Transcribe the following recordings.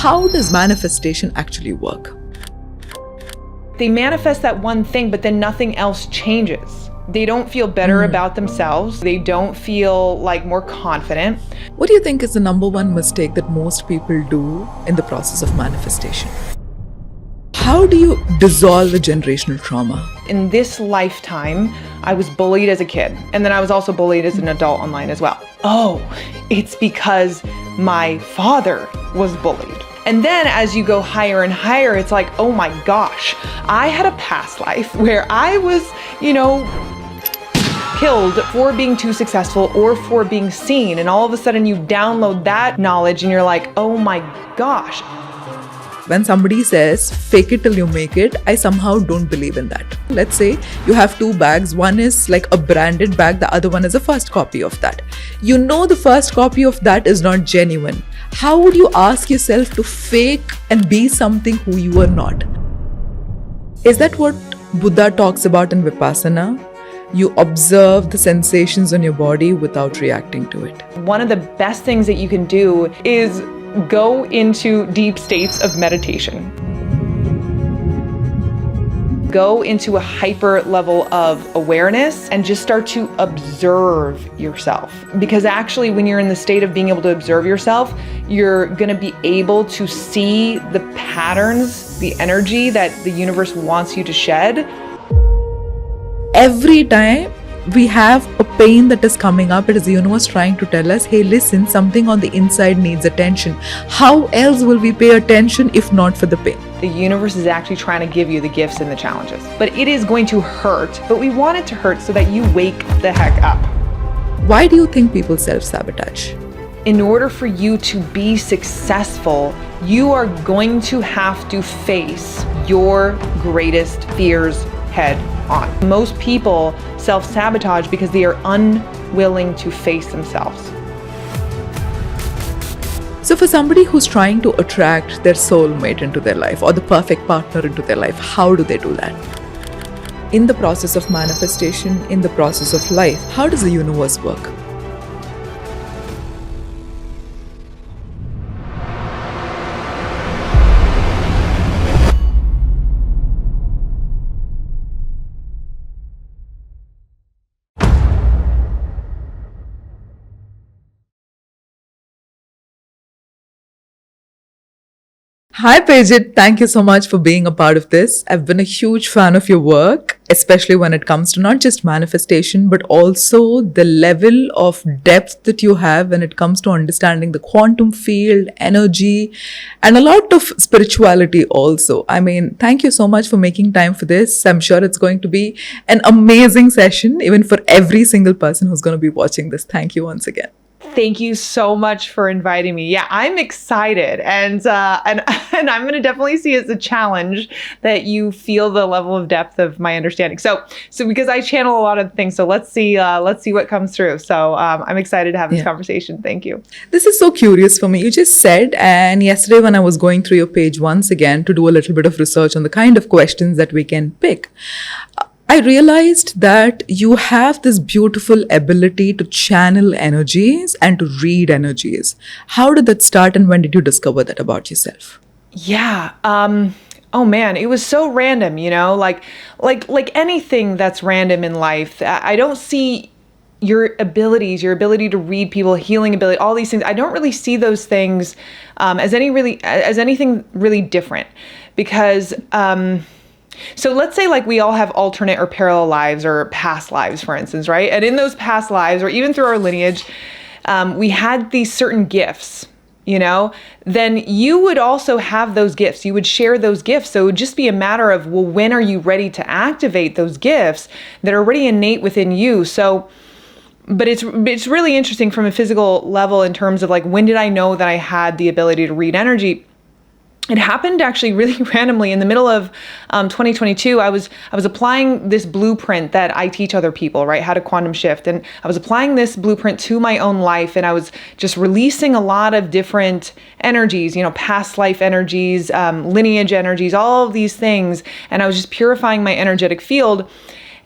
How does manifestation actually work? They manifest that one thing, but then nothing else changes. They don't feel better about themselves. They don't feel like more confident. What do you think is the number one mistake that most people do in the process of manifestation? How do you dissolve the generational trauma? In this lifetime, I was bullied as a kid, and then I was also bullied as an adult online as well. Oh, it's because my father was bullied. And then as you go higher and higher, it's like, oh my gosh, I had a past life where I was, killed for being too successful or for being seen. And all of a sudden you download that knowledge and you're like, oh my gosh. When somebody says, fake it till you make it, I somehow don't believe in that. Let's say you have two bags. One is like a branded bag. The other one is a first copy of that. You know the first copy of that is not genuine. How would you ask yourself to fake and be something who you are not? Is that what Buddha talks about in Vipassana? You observe the sensations on your body without reacting to it. One of the best things that you can do is go into deep states of meditation. Go into a hyper level of awareness and just start to observe yourself. Because actually, when you're in the state of being able to observe yourself, you're going to be able to see the patterns, the energy that the universe wants you to shed. Every time we have a pain that is coming up, it is the universe trying to tell us, hey, listen, something on the inside needs attention. How else will we pay attention if not for the pain? The universe is actually trying to give you the gifts and the challenges. But it is going to hurt, but we want it to hurt so that you wake the heck up. Why do you think people self-sabotage? In order for you to be successful, you are going to have to face your greatest fears head on. Most people self-sabotage because they are unwilling to face themselves. So for somebody who's trying to attract their soulmate into their life or the perfect partner into their life, how do they do that? In the process of manifestation, in the process of life, how does the universe work? Hi Paget, thank you so much for being a part of this. I've been a huge fan of your work, especially when it comes to not just manifestation, but also the level of depth that you have when it comes to understanding the quantum field, energy, and a lot of spirituality also. I mean, thank you so much for making time for this. I'm sure it's going to be an amazing session, even for every single person who's going to be watching this. Thank you once again. Thank you so much for inviting me. Yeah, I'm excited, and I'm going to definitely see it as a challenge that you feel the level of depth of my understanding. So because I channel a lot of things, so let's see what comes through. So I'm excited to have this conversation. Thank you. This is so curious for me. You just said, and yesterday when I was going through your page once again to do a little bit of research on the kind of questions that we can pick, I realized that you have this beautiful ability to channel energies and to read energies. How did that start, and when did you discover that about yourself? Yeah. Oh man, it was so random, like anything that's random in life. I don't see your ability to read people, healing ability, all these things. I don't really see those things as anything really different, because so let's say like we all have alternate or parallel lives or past lives, for instance, right? And in those past lives, or even through our lineage, we had these certain gifts, then you would also have those gifts. You would share those gifts. So it would just be a matter of, well, when are you ready to activate those gifts that are already innate within you? So, but it's really interesting from a physical level in terms of like, when did I know that I had the ability to read energy? It happened actually really randomly in the middle of 2022. I was applying this blueprint that I teach other people, right? How to quantum shift. And I was applying this blueprint to my own life, and I was just releasing a lot of different energies, past life energies, lineage energies, all of these things. And I was just purifying my energetic field.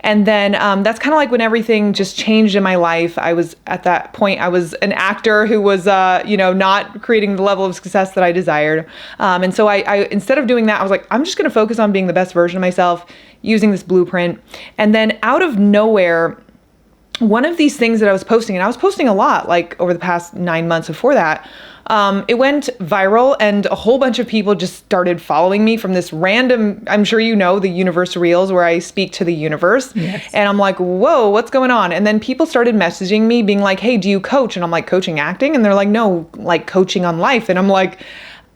And then that's kind of like when everything just changed in my life. I was at that point, I was an actor who was, not creating the level of success that I desired. And so I instead of doing that, I was like, I'm just going to focus on being the best version of myself using this blueprint. And then out of nowhere, one of these things that I was posting, and I was posting a lot, like over the past 9 months before that, it went viral and a whole bunch of people just started following me from this random, I'm sure you know, the universe reels where I speak to the universe. Yes. And I'm like, whoa, what's going on? And then people started messaging me being like, hey, do you coach? And I'm like, coaching acting? And they're like, no, like coaching on life. And I'm like,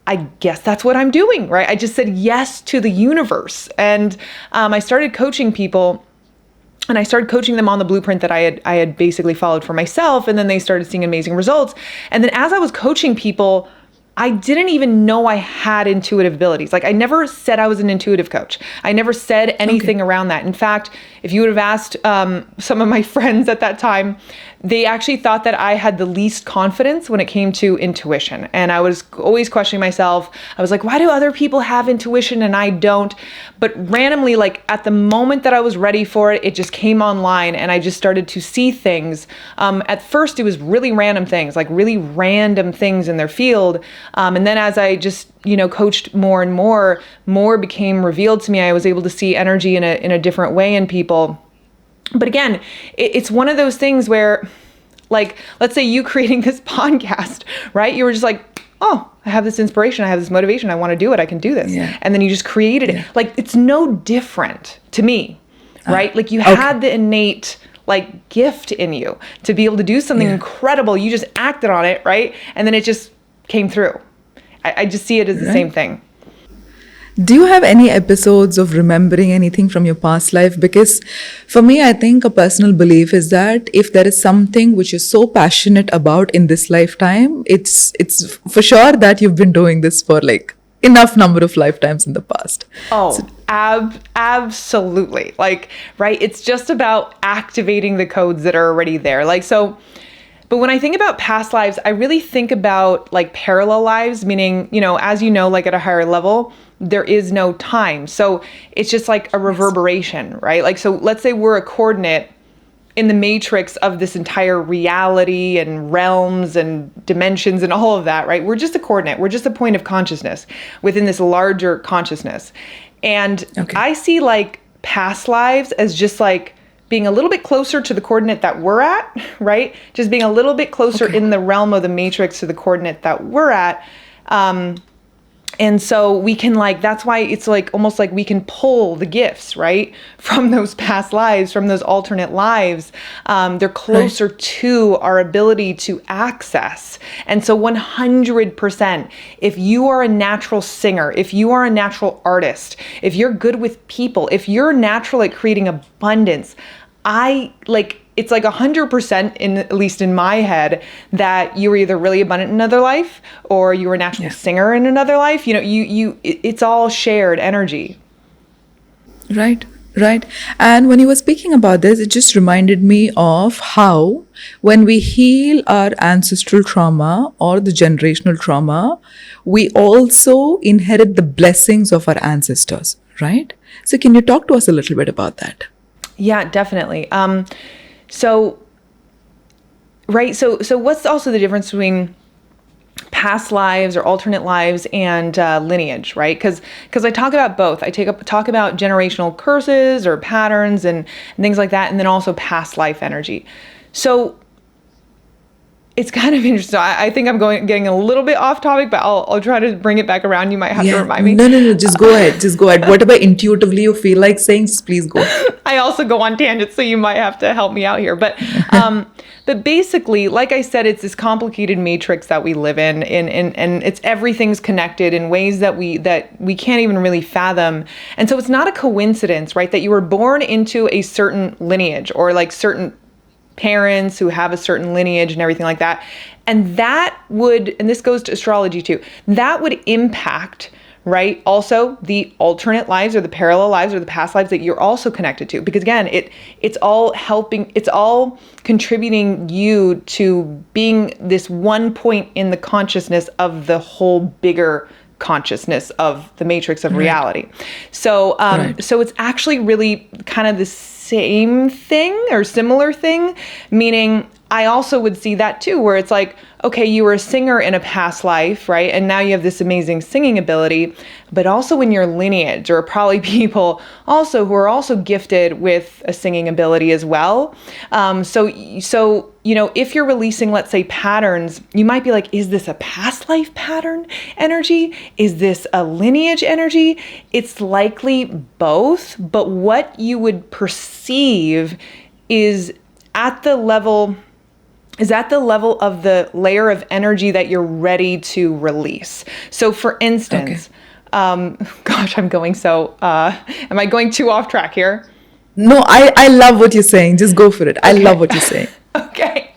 I guess that's what I'm doing, right? I just said yes to the universe. And I started coaching people. And I started coaching them on the blueprint that I had basically followed for myself. And then they started seeing amazing results. And then as I was coaching people, I didn't even know I had intuitive abilities. Like I never said I was an intuitive coach. I never said anything around that. In fact, if you would have asked some of my friends at that time, they actually thought that I had the least confidence when it came to intuition. And I was always questioning myself. I was like, why do other people have intuition and I don't? But randomly, like at the moment that I was ready for it, it just came online and I just started to see things. At first, it was really random things, like really random things in their field. And then as I just, coached more and more became revealed to me. I was able to see energy in a different way in people. But again, it's one of those things where, like, let's say you creating this podcast, right? You were just like, oh, I have this inspiration. I have this motivation. I want to do it. I can do this. Yeah. And then you just created it. Like, it's no different to me, right? Like you had the innate like gift in you to be able to do something incredible. You just acted on it, right? And then it just came through. I just see it as the same thing. Do you have any episodes of remembering anything from your past life? Because for me, I think a personal belief is that if there is something which you're so passionate about in this lifetime, it's for sure that you've been doing this for like enough number of lifetimes in the past. Oh, absolutely. Like, right? It's just about activating the codes that are already there. Like, so, but when I think about past lives, I really think about like parallel lives, meaning, as you know, like at a higher level, there is no time. So it's just like a reverberation, right? Like, so let's say we're a coordinate in the matrix of this entire reality and realms and dimensions and all of that, right? We're just a coordinate. We're just a point of consciousness within this larger consciousness. And I see like past lives as just like being a little bit closer to the coordinate that we're at, right? Just being a little bit closer in the realm of the matrix to the coordinate that we're at. And so we can like, that's why it's like almost like we can pull the gifts, right? From those past lives, from those alternate lives. They're closer to our ability to access. And so 100%, if you are a natural singer, if you are a natural artist, if you're good with people, if you're natural at creating abundance, it's like 100% at least in my head that you were either really abundant in another life or you were a natural singer in another life. It's all shared energy. Right. And when you were speaking about this, it just reminded me of how when we heal our ancestral trauma or the generational trauma, we also inherit the blessings of our ancestors, right? So can you talk to us a little bit about that? Yeah, definitely. So what's also the difference between past lives or alternate lives and lineage, right? Because I talk about both. I talk about generational curses or patterns and things like that, and then also past life energy. So it's kind of interesting. I think I'm getting a little bit off topic, but I'll try to bring it back around. You might have to remind me. No. Just go ahead. Whatever intuitively you feel like saying, just please go. I also go on tangents, so you might have to help me out here. But but basically, like I said, it's this complicated matrix that we live in, and it's everything's connected in ways that we can't even really fathom. And so it's not a coincidence, right, that you were born into a certain lineage or like certain parents who have a certain lineage and everything like that. And that would, and this goes to astrology too, that would impact, right, also the alternate lives or the parallel lives or the past lives that you're also connected to. Because again, it's all helping, it's all contributing you to being this one point in the consciousness of the whole bigger consciousness of the matrix of reality. So so it's actually really kind of this same thing or similar thing, meaning I also would see that too, where it's like, okay, you were a singer in a past life, right? And now you have this amazing singing ability, but also in your lineage, there are probably people also who are also gifted with a singing ability as well. So, if you're releasing, let's say, patterns, you might be like, is this a past life pattern energy? Is this a lineage energy? It's likely both, but what you would perceive is at the level of the layer of energy that you're ready to release. So for instance, gosh, I'm going am I going too off track here? No, I love what you're saying. Just go for it. I love what you're saying. Okay.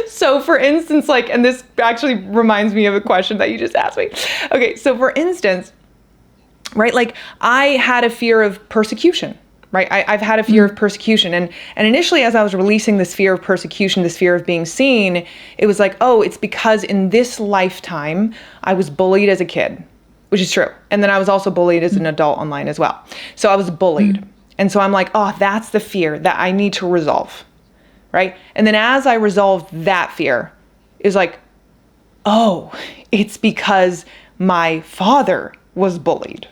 So for instance, and this actually reminds me of a question that you just asked me. Okay. So for instance, right, I had a fear of persecution. Right. I've had a fear of persecution. And initially, as I was releasing this fear of persecution, this fear of being seen, it was like, oh, it's because in this lifetime, I was bullied as a kid, which is true. And then I was also bullied as an adult online as well. So I was bullied. And so I'm like, oh, that's the fear that I need to resolve. Right. And then as I resolved that fear, it was like, oh, it's because my father was bullied.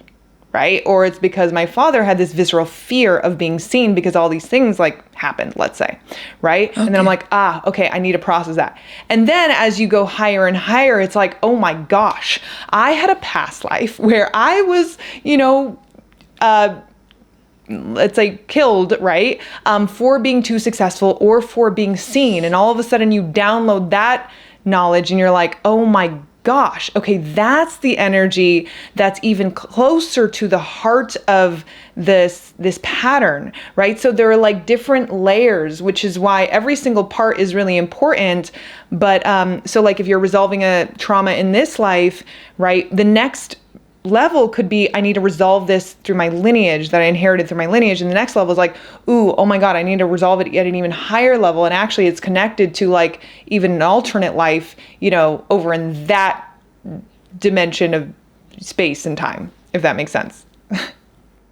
Right? Or it's because my father had this visceral fear of being seen because all these things happened, let's say, right? Okay. And then I'm like, okay, I need to process that. And then as you go higher and higher, it's like, oh my gosh, I had a past life where I was, let's say killed, right? For being too successful or for being seen. And all of a sudden you download that knowledge and you're like, oh my gosh, okay, that's the energy that's even closer to the heart of this pattern, right? So there are different layers, which is why every single part is really important. But so if you're resolving a trauma in this life, right, the next level could be, I need to resolve this through my lineage that I inherited through my lineage. And the next level is oh my God, I need to resolve it at an even higher level. And actually it's connected to even an alternate life, over in that dimension of space and time, if that makes sense.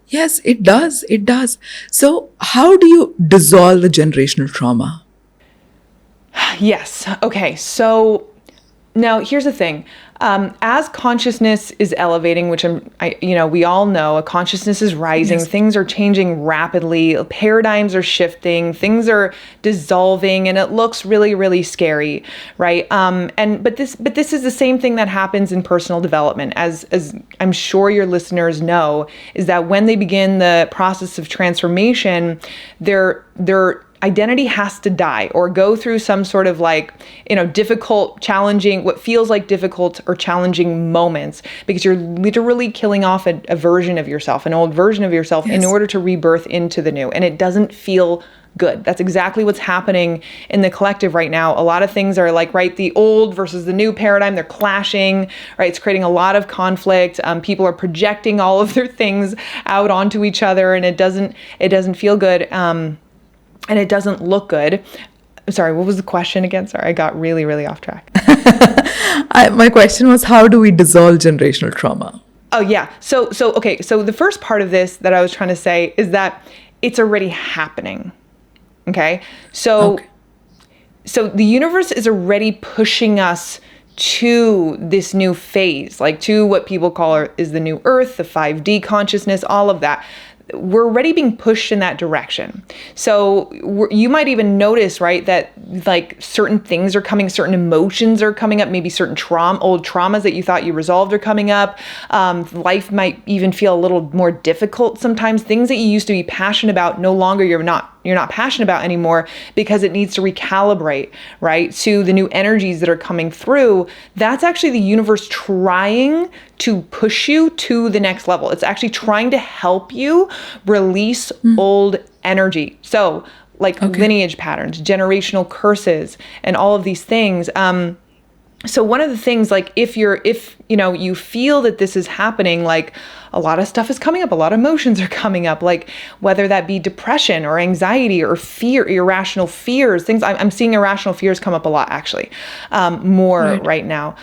Yes, it does. It does. So how do you dissolve the generational trauma? Yes. Okay. So now here's the thing. As consciousness is elevating, which we all know, a consciousness is rising, yes. Things are changing rapidly, paradigms are shifting, things are dissolving, and it looks really, really scary, right? But this is the same thing that happens in personal development, as I'm sure your listeners know, is that when they begin the process of transformation, their identity has to die or go through some sort of difficult, challenging, what feels like difficult or challenging moments, because you're literally killing off a version of yourself, an old version of yourself, yes, in order to rebirth into the new. And it doesn't feel good. That's exactly what's happening in the collective right now. A lot of things are the old versus the new paradigm, they're clashing, right? It's creating a lot of conflict. People are projecting all of their things out onto each other, and it doesn't feel good. And it doesn't look good. Sorry, what was the question again? Sorry, I got really, really off track. My question was, how do we dissolve generational trauma? Oh, yeah. So the first part of this that I was trying to say is that it's already happening. Okay? So the universe is already pushing us to this new phase, to what people call is the new earth, the 5D consciousness, all of that. We're already being pushed in that direction. So you might even notice, right, that certain things are coming, certain emotions are coming up, maybe certain old traumas that you thought you resolved are coming up. Life might even feel a little more difficult sometimes. Things that you used to be passionate about, no longer you're not passionate about anymore, because it needs to recalibrate, right, to the new energies that are coming through. That's actually the universe trying to push you to the next level. It's actually trying to help you release old energy. So lineage patterns, generational curses, and all of these things. So one of the things, like if you feel that this is happening, like a lot of stuff is coming up, a lot of emotions are coming up, like whether that be depression or anxiety or fear, irrational fears, things. I'm seeing irrational fears come up a lot, actually, more right now.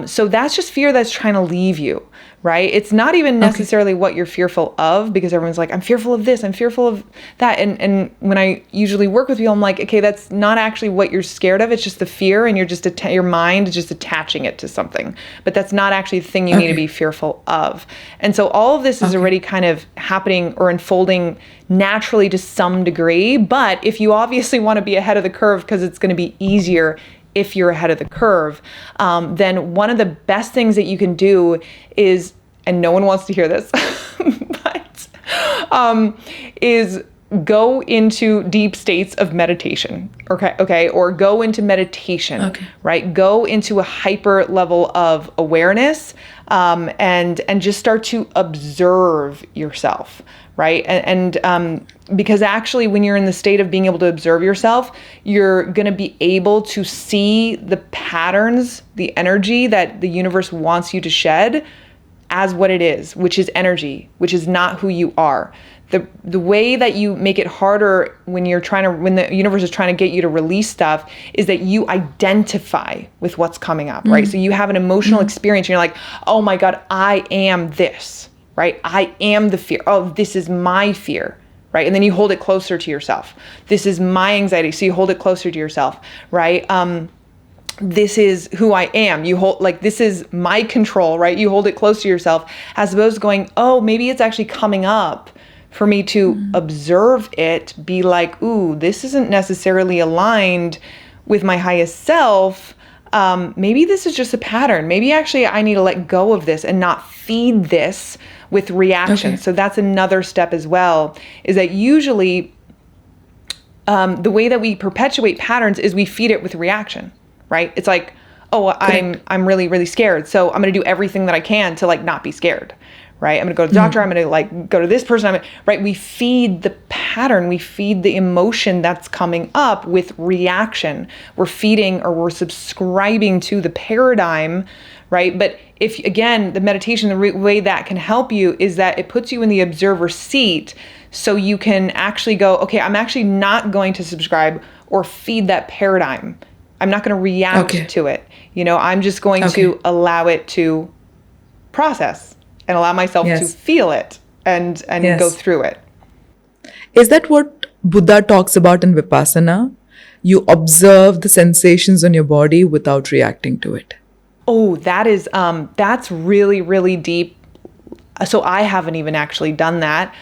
So that's just fear that's trying to leave you. Right? It's not even necessarily what you're fearful of, because everyone's like, I'm fearful of this, I'm fearful of that. And when I usually work with people, I'm like, okay, that's not actually what you're scared of. It's just the fear, and you're just your mind is just attaching it to something. But that's not actually the thing you need to be fearful of. And so all of this is already kind of happening or unfolding naturally to some degree. But if you obviously want to be ahead of the curve, because it's going to be easier if you're ahead of the curve, then one of the best things that you can do is, and no one wants to hear this, but is go into deep states of meditation, okay, or go into meditation, right? Go into a hyper level of awareness, and just start to observe yourself, right? And because actually when you're in the state of being able to observe yourself, you're going to be able to see the patterns, the energy that the universe wants you to shed as what it is, which is energy, which is not who you are. The way that you make it harder when the universe is trying to get you to release stuff is that you identify with what's coming up, right? So you have an emotional experience and you're like, oh my God, I am this, right? I am the fear. Oh, this is my fear, right? And then you hold it closer to yourself. This is my anxiety. So you hold it closer to yourself, right? This is who I am. You hold, like, this is my control, right? You hold it close to yourself, as opposed to going, oh, maybe it's actually coming up for me to observe it, be like, ooh, this isn't necessarily aligned with my highest self. Maybe this is just a pattern. Maybe actually I need to let go of this and not feed this with reaction. So that's another step as well, is that usually the way that we perpetuate patterns is we feed it with reaction, right? It's like, oh, I'm really, really scared. So I'm going to do everything that I can to like not be scared. Right? I'm going to go to the doctor. I'm going to like go to this person. Right? We feed the pattern. We feed the emotion that's coming up with reaction. We're feeding, or we're subscribing to the paradigm, right? But if, again, the meditation, the way that can help you is that it puts you in the observer seat, so you can actually go, okay, I'm actually not going to subscribe or feed that paradigm. I'm not going to react to it. I'm just going to allow it to process and allow myself to feel it and go through it. Is that what Buddha talks about in Vipassana? You observe the sensations on your body without reacting to it. Oh, that's really, really deep. So I haven't even actually done that.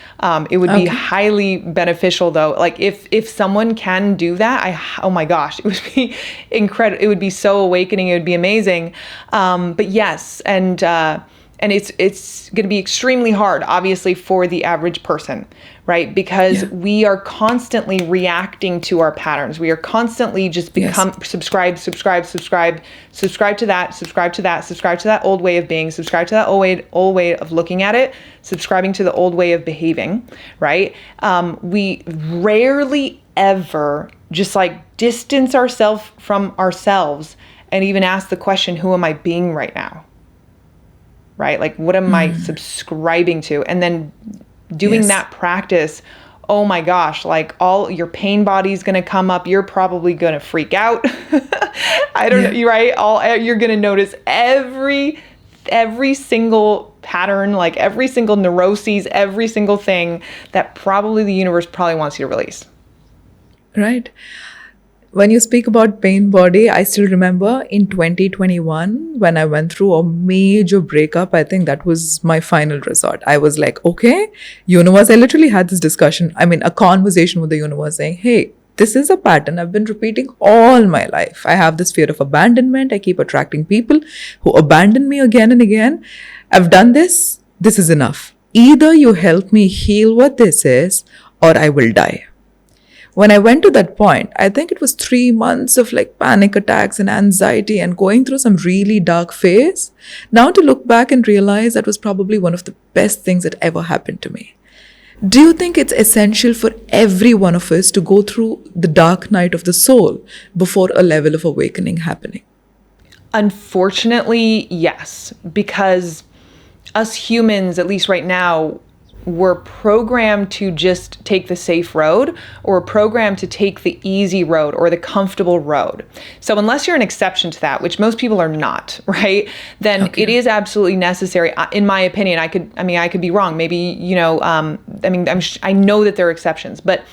It would be highly beneficial though. Like if someone can do that, oh my gosh, it would be incredible. It would be so awakening. It would be amazing. But yes, and it's going to be extremely hard, obviously, for the average person, right? Because we are constantly reacting to our patterns. We are constantly just subscribe to that, subscribe to that old way of being, subscribe to that old way of looking at it, subscribing to the old way of behaving, right? We rarely ever just like distance ourselves from ourselves and even ask the question, who am I being right now? Right? Like, what am I subscribing to? And then doing that practice, oh my gosh, like all your pain body's going to come up. You're probably going to freak out. I don't know, right? You're going to notice every single pattern, like every single neuroses, every single thing that probably the universe probably wants you to release. Right. When you speak about pain body, I still remember in 2021 when I went through a major breakup. I think that was my final resort. I was like, okay, universe, I literally had this discussion. I mean, a conversation with the universe saying, hey, this is a pattern I've been repeating all my life. I have this fear of abandonment. I keep attracting people who abandon me again and again. I've done this. This is enough. Either you help me heal what this is, or I will die. When I went to that point, I think it was 3 months of like panic attacks and anxiety and going through some really dark phase. Now to look back and realize that was probably one of the best things that ever happened to me. Do you think it's essential for every one of us to go through the dark night of the soul before a level of awakening happening? Unfortunately, yes, because us humans, at least right now, we're programmed to just take the safe road, or programmed to take the easy road or the comfortable road. So unless you're an exception to that, which most people are not, right? Then Okay. it is absolutely necessary, in my opinion. I could be wrong. Maybe, I know that there are exceptions, but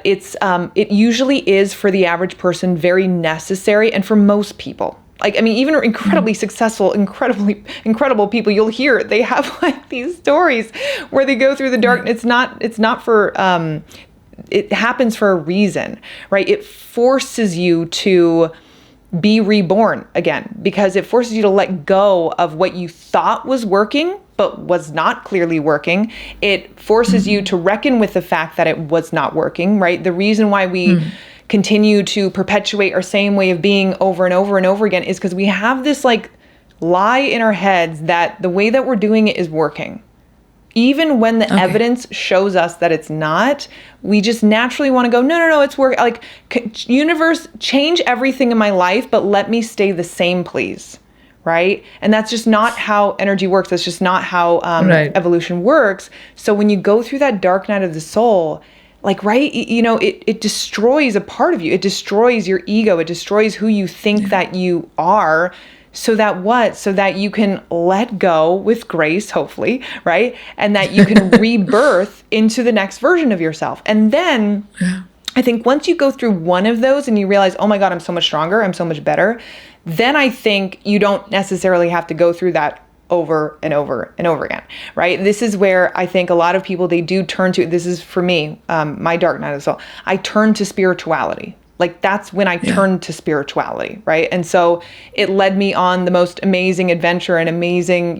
it usually is, for the average person, very necessary, and for most people. Even incredibly successful, incredible people, you'll hear they have like these stories where they go through the dark. It's not for, it happens for a reason, right? It forces you to be reborn again, because it forces you to let go of what you thought was working, but was not clearly working. It forces you to reckon with the fact that it was not working, right? The reason why we continue to perpetuate our same way of being over and over and over again is because we have this like lie in our heads that the way that we're doing it is working. Even when the evidence shows us that it's not, we just naturally want to go, no, it's working. Like, universe, change everything in my life, but let me stay the same, please. Right? And that's just not how energy works. That's just not how evolution works. So when you go through that dark night of the soul, like, right, it destroys a part of you. It destroys your ego. It destroys who you think that you are. So that you can let go with grace, hopefully, right? And that you can rebirth into the next version of yourself. And then I think once you go through one of those and you realize, oh my God, I'm so much stronger, I'm so much better, then I think you don't necessarily have to go through that over and over and over again, right? This is where I think a lot of people, they do turn to, this is for me, my dark night of the soul, I turn to spirituality. Like, that's when I turned to spirituality, right? And so it led me on the most amazing adventure and amazing,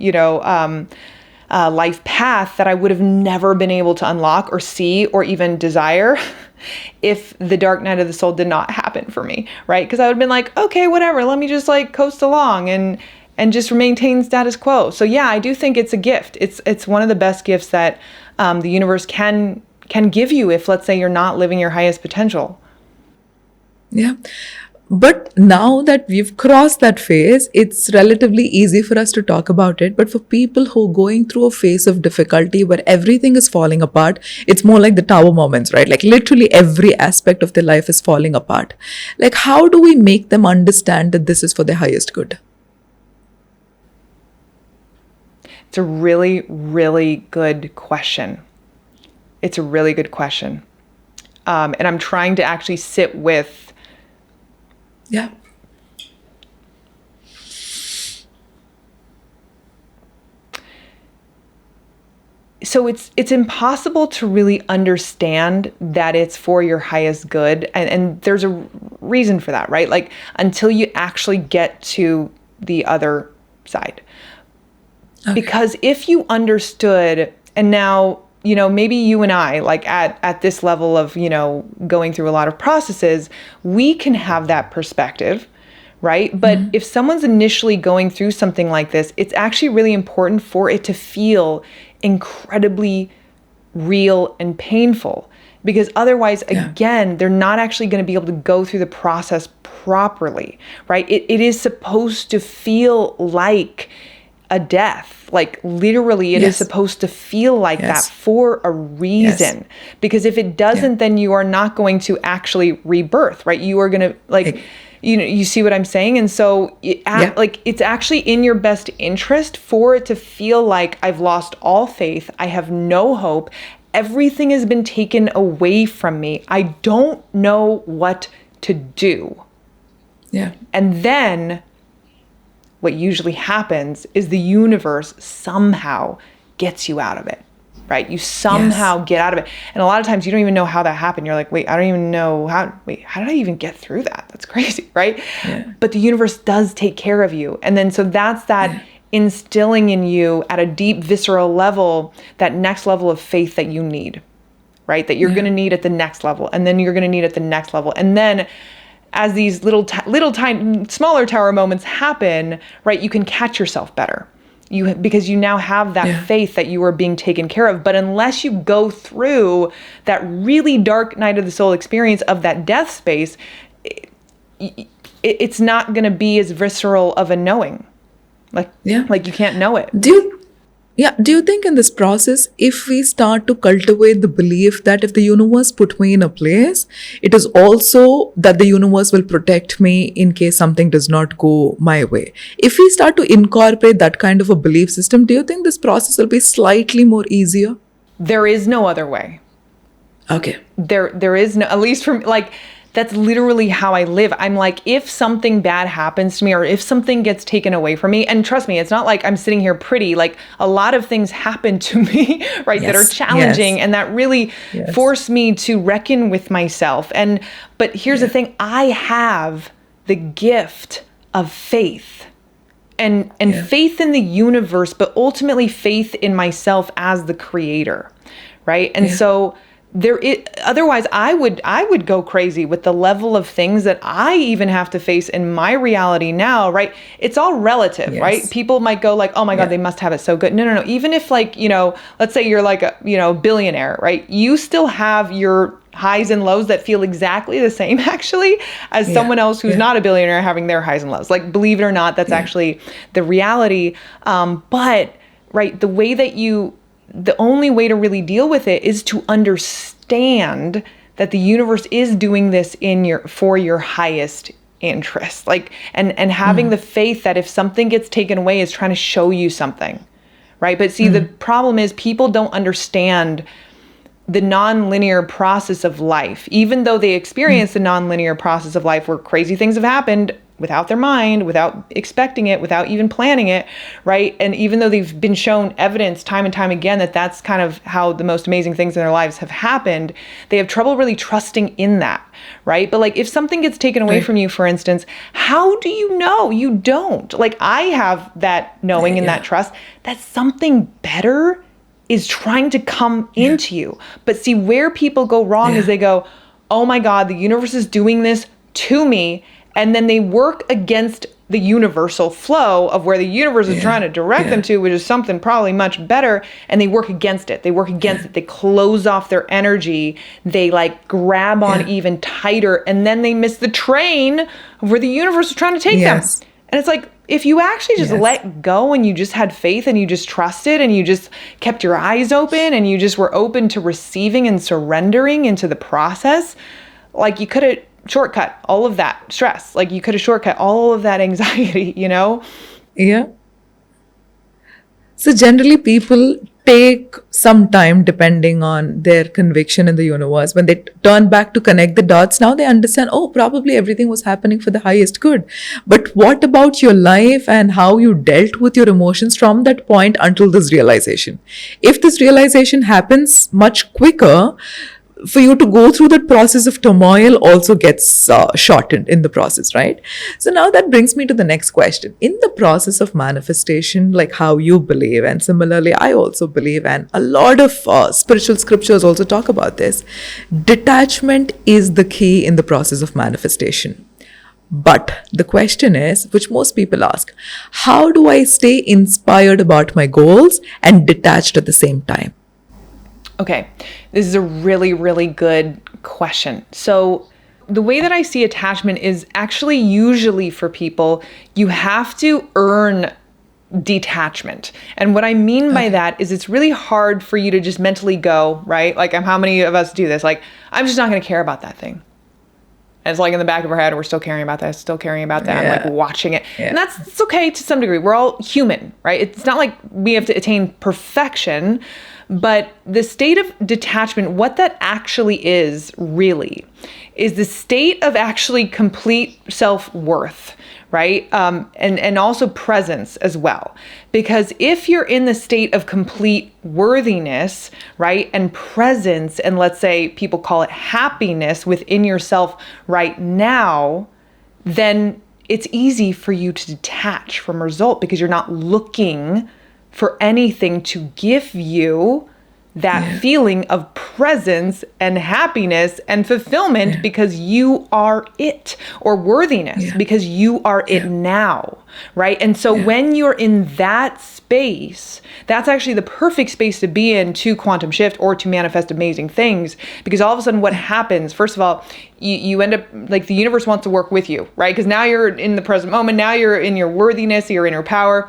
life path that I would have never been able to unlock or see or even desire if the dark night of the soul did not happen for me, right? Because I would have been like, okay, whatever, let me just like coast along and just maintain status quo. So yeah, I do think it's a gift. It's one of the best gifts that the universe can give you if, let's say, you're not living your highest potential. Yeah. But now that we've crossed that phase, it's relatively easy for us to talk about it. But for people who are going through a phase of difficulty where everything is falling apart, it's more like the tower moments, right? Like, literally every aspect of their life is falling apart. Like, how do we make them understand that this is for their highest good? It's a really, really good question. It's a really good question. And I'm trying to actually sit with, yeah. So it's impossible to really understand that it's for your highest good. And there's a reason for that, right? Like, until you actually get to the other side. Because if you understood, and now, maybe you and I, like at this level of, going through a lot of processes, we can have that perspective, right? But if someone's initially going through something like this, it's actually really important for it to feel incredibly real and painful. Because otherwise, again, they're not actually going to be able to go through the process properly, right? It is supposed to feel like a death. Like, literally, it is supposed to feel like that for a reason. Because if it doesn't, then you are not going to actually rebirth, right? You are going to, you see what I'm saying? And so, it's actually in your best interest for it to feel like I've lost all faith. I have no hope. Everything has been taken away from me. I don't know what to do. Yeah. And then what usually happens is the universe somehow gets you out of it, right? You somehow get out of it. And a lot of times you don't even know how that happened. You're like, wait, I don't even know how did I even get through that? That's crazy, right? Yeah. But the universe does take care of you. And then so that's that instilling in you at a deep visceral level, that next level of faith that you need, right? That you're going to need at the next level. And then you're going to need at the next level. And then as these little tiny, smaller tower moments happen, right, you can catch yourself better. Because you now have that faith that you are being taken care of. But unless you go through that really dark night of the soul experience of that death space, it's not going to be as visceral of a knowing. Like you can't know it. Do you think in this process, if we start to cultivate the belief that if the universe put me in a place, it is also that the universe will protect me in case something does not go my way. If we start to incorporate that kind of a belief system, do you think this process will be slightly more easier? There is no other way. Okay. There is no, at least from like, that's literally how I live. I'm like, if something bad happens to me or if something gets taken away from me, and trust me, it's not like I'm sitting here pretty, like a lot of things happen to me, right? That are challenging and that really force me to reckon with myself. But here's the thing, I have the gift of faith and faith in the universe, but ultimately faith in myself as the creator, right? And so otherwise I would go crazy with the level of things that I even have to face in my reality now, right? It's all relative, right? People might go like, oh my God, they must have it so good. No. Even if like, let's say you're like a, billionaire, right? You still have your highs and lows that feel exactly the same actually as someone else who's not a billionaire having their highs and lows. Like, believe it or not, that's actually the reality. But right, the only way to really deal with it is to understand that the universe is doing this for your highest interest. Like, and having the faith that if something gets taken away, is trying to show you something, right? But see, the problem is people don't understand the non-linear process of life, even though they experience the non-linear process of life where crazy things have happened without their mind, without expecting it, without even planning it, right? And even though they've been shown evidence time and time again that that's kind of how the most amazing things in their lives have happened, they have trouble really trusting in that, right? But like if something gets taken away from you, for instance, how do you know? You don't. Like I have that knowing and that trust that something better is trying to come into you. But see, where people go wrong is they go, oh my God, the universe is doing this to me. And then they work against the universal flow of where the universe is trying to direct them to, which is something probably much better. And they work against it. They work against it. They close off their energy. They like grab on even tighter. And then they miss the train of where the universe is trying to take them. And it's like, if you actually just let go and you just had faith and you just trusted and you just kept your eyes open and you just were open to receiving and surrendering into the process, like you could have shortcut all of that stress. Like you could have shortcut all of that anxiety, Yeah. So generally people take some time depending on their conviction in the universe. When they turn back to connect the dots, now they understand, oh, probably everything was happening for the highest good. But what about your life and how you dealt with your emotions from that point until this realization? If this realization happens much quicker, for you to go through that process of turmoil also gets shortened in the process, right? So now that brings me to the next question. In the process of manifestation, like how you believe, and similarly, I also believe, and a lot of spiritual scriptures also talk about this, detachment is the key in the process of manifestation. But the question is, which most people ask, how do I stay inspired about my goals and detached at the same time? Okay, this is a really, really good question. So the way that I see attachment is actually usually for people, you have to earn detachment. And what I mean by that is it's really hard for you to just mentally go, right? Like how many of us do this? Like, I'm just not going to care about that thing. And it's like in the back of our head, we're still caring about that, I'm like watching it. And it's okay to some degree. We're all human, right? It's not like we have to attain perfection, but the state of detachment, what that actually is really, is the state of actually complete self-worth, right? And also presence as well. Because if you're in the state of complete worthiness, right, and presence, and let's say people call it happiness within yourself right now, then it's easy for you to detach from result because you're not looking for anything to give you that feeling of presence and happiness and fulfillment because you are it, or worthiness because you are it now, right? And so when you're in that space, that's actually the perfect space to be in to quantum shift or to manifest amazing things, because all of a sudden what happens, first of all, you end up like the universe wants to work with you, right? Because now you're in the present moment, now you're in your worthiness, your inner power,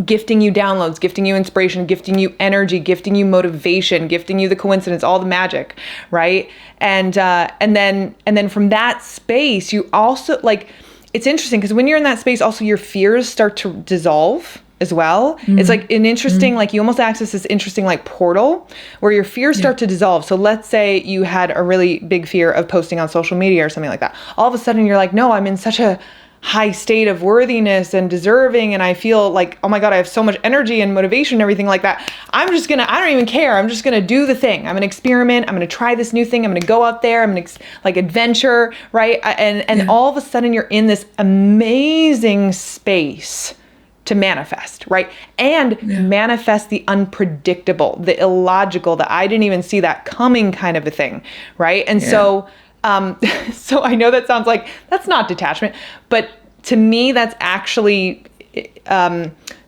gifting you downloads, gifting you inspiration, gifting you energy, gifting you motivation, gifting you the coincidence, all the magic, right? And then from that space, you also like, it's interesting because when you're in that space, also your fears start to dissolve as well. It's like an interesting, like you almost access this interesting like portal where your fears start to dissolve. So let's say you had a really big fear of posting on social media or something like that. All of a sudden you're like, no, I'm in such a high state of worthiness and deserving, and I feel like, oh my God, I have so much energy and motivation and everything like that. I don't even care. I'm just gonna do the thing. I'm gonna experiment. I'm gonna try this new thing. I'm gonna go out there. I'm gonna like adventure, right? And all of a sudden you're in this amazing space to manifest, right? And manifest the unpredictable, the illogical, the I didn't even see that coming kind of a thing, right? And so I know that sounds like that's not detachment, but to me, that's actually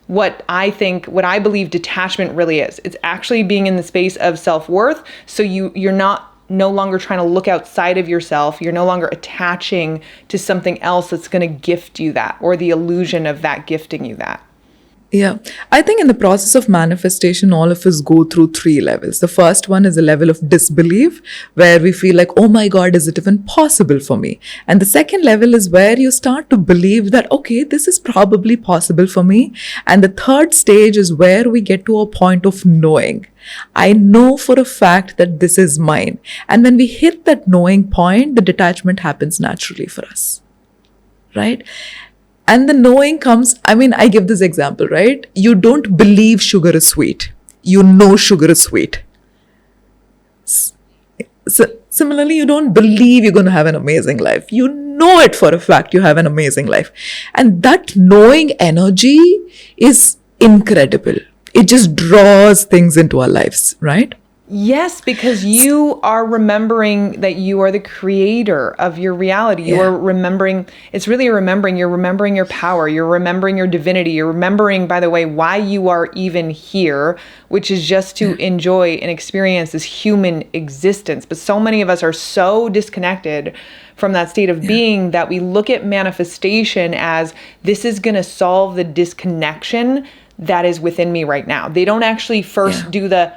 what I believe detachment really is. It's actually being in the space of self-worth. So you're no longer trying to look outside of yourself. You're no longer attaching to something else that's going to gift you that, or the illusion of that gifting you that. Yeah, I think in the process of manifestation, all of us go through 3 levels. The first one is a level of disbelief, where we feel like, oh my God, is it even possible for me? And the second level is where you start to believe that, okay, this is probably possible for me. And the third stage is where we get to a point of knowing. I know for a fact that this is mine. And when we hit that knowing point, the detachment happens naturally for us, right? And the knowing comes, I give this example, right? You don't believe sugar is sweet. You know sugar is sweet. So, similarly, you don't believe you're going to have an amazing life. You know it for a fact you have an amazing life. And that knowing energy is incredible. It just draws things into our lives, right? Yes, because you are remembering that you are the creator of your reality. You are remembering, it's really remembering, you're remembering your power, you're remembering your divinity, you're remembering, by the way, why you are even here, which is just to enjoy and experience this human existence. But so many of us are so disconnected from that state of being that we look at manifestation as this is going to solve the disconnection that is within me right now. They don't actually first do the,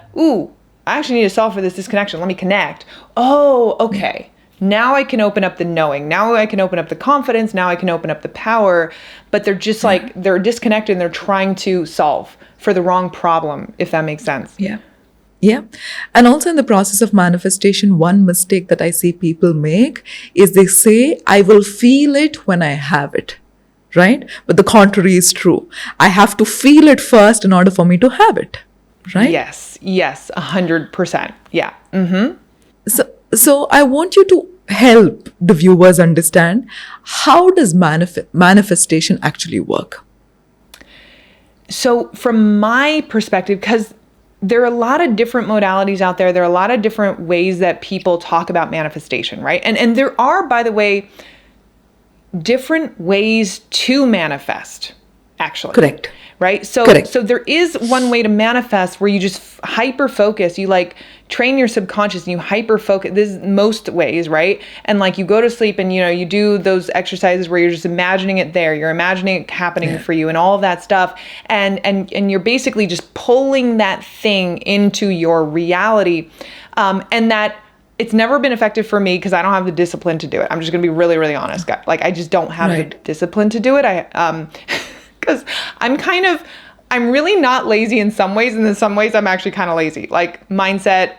I actually need to solve for this disconnection. Let me connect. Oh, okay. Now I can open up the knowing. Now I can open up the confidence. Now I can open up the power. But they're just like, they're disconnected and they're trying to solve for the wrong problem, if that makes sense. Yeah. Yeah. And also in the process of manifestation, one mistake that I see people make is they say, I will feel it when I have it. Right? But the contrary is true. I have to feel it first in order for me to have it. Right? Yes, 100%. Yeah. Mm-hmm. So I want you to help the viewers understand, how does manifestation actually work? So from my perspective, because there are a lot of different modalities out there, there are a lot of different ways that people talk about manifestation, right? And there are, by the way, different ways to manifest, actually. Correct. Right? So there is one way to manifest where you just hyper focus. You like train your subconscious and you hyper focus. This is most ways, right? And like you go to sleep and you do those exercises where you're just imagining it there. You're imagining it happening for you and all of that stuff. And you're basically just pulling that thing into your reality. And that it's never been effective for me because I don't have the discipline to do it. I'm just going to be really, really honest, guys. Like I just don't have the discipline to do it. Because I'm really not lazy in some ways, and in some ways I'm actually kind of lazy. Like mindset,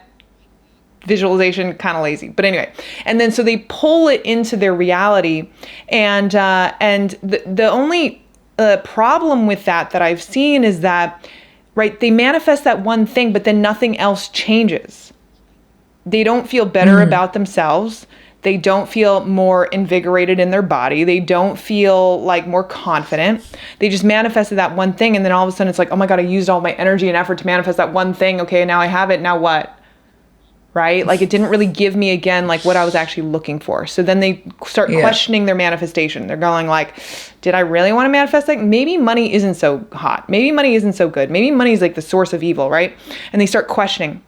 visualization, kind of lazy. But anyway, and then so they pull it into their reality, and the only problem with that I've seen is that, right, they manifest that one thing, but then nothing else changes. They don't feel better about themselves. They don't feel more invigorated in their body. They don't feel like more confident. They just manifested that one thing. And then all of a sudden it's like, oh my God, I used all my energy and effort to manifest that one thing. Okay, now I have it. Now what? Right? Like it didn't really give me again, like what I was actually looking for. So then they start questioning their manifestation. They're going like, did I really want to manifest that? Maybe money isn't so hot. Maybe money isn't so good. Maybe money is like the source of evil, right? And they start questioning.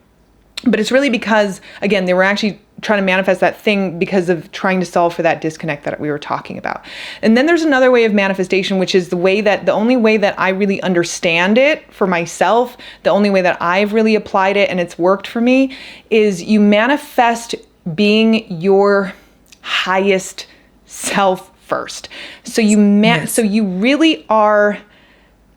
But it's really because, again, they were actually trying to manifest that thing because of trying to solve for that disconnect that we were talking about. And then there's another way of manifestation, which is the only way that I really understand it for myself, the only way that I've really applied it and it's worked for me, is you manifest being your highest self first. So so you really are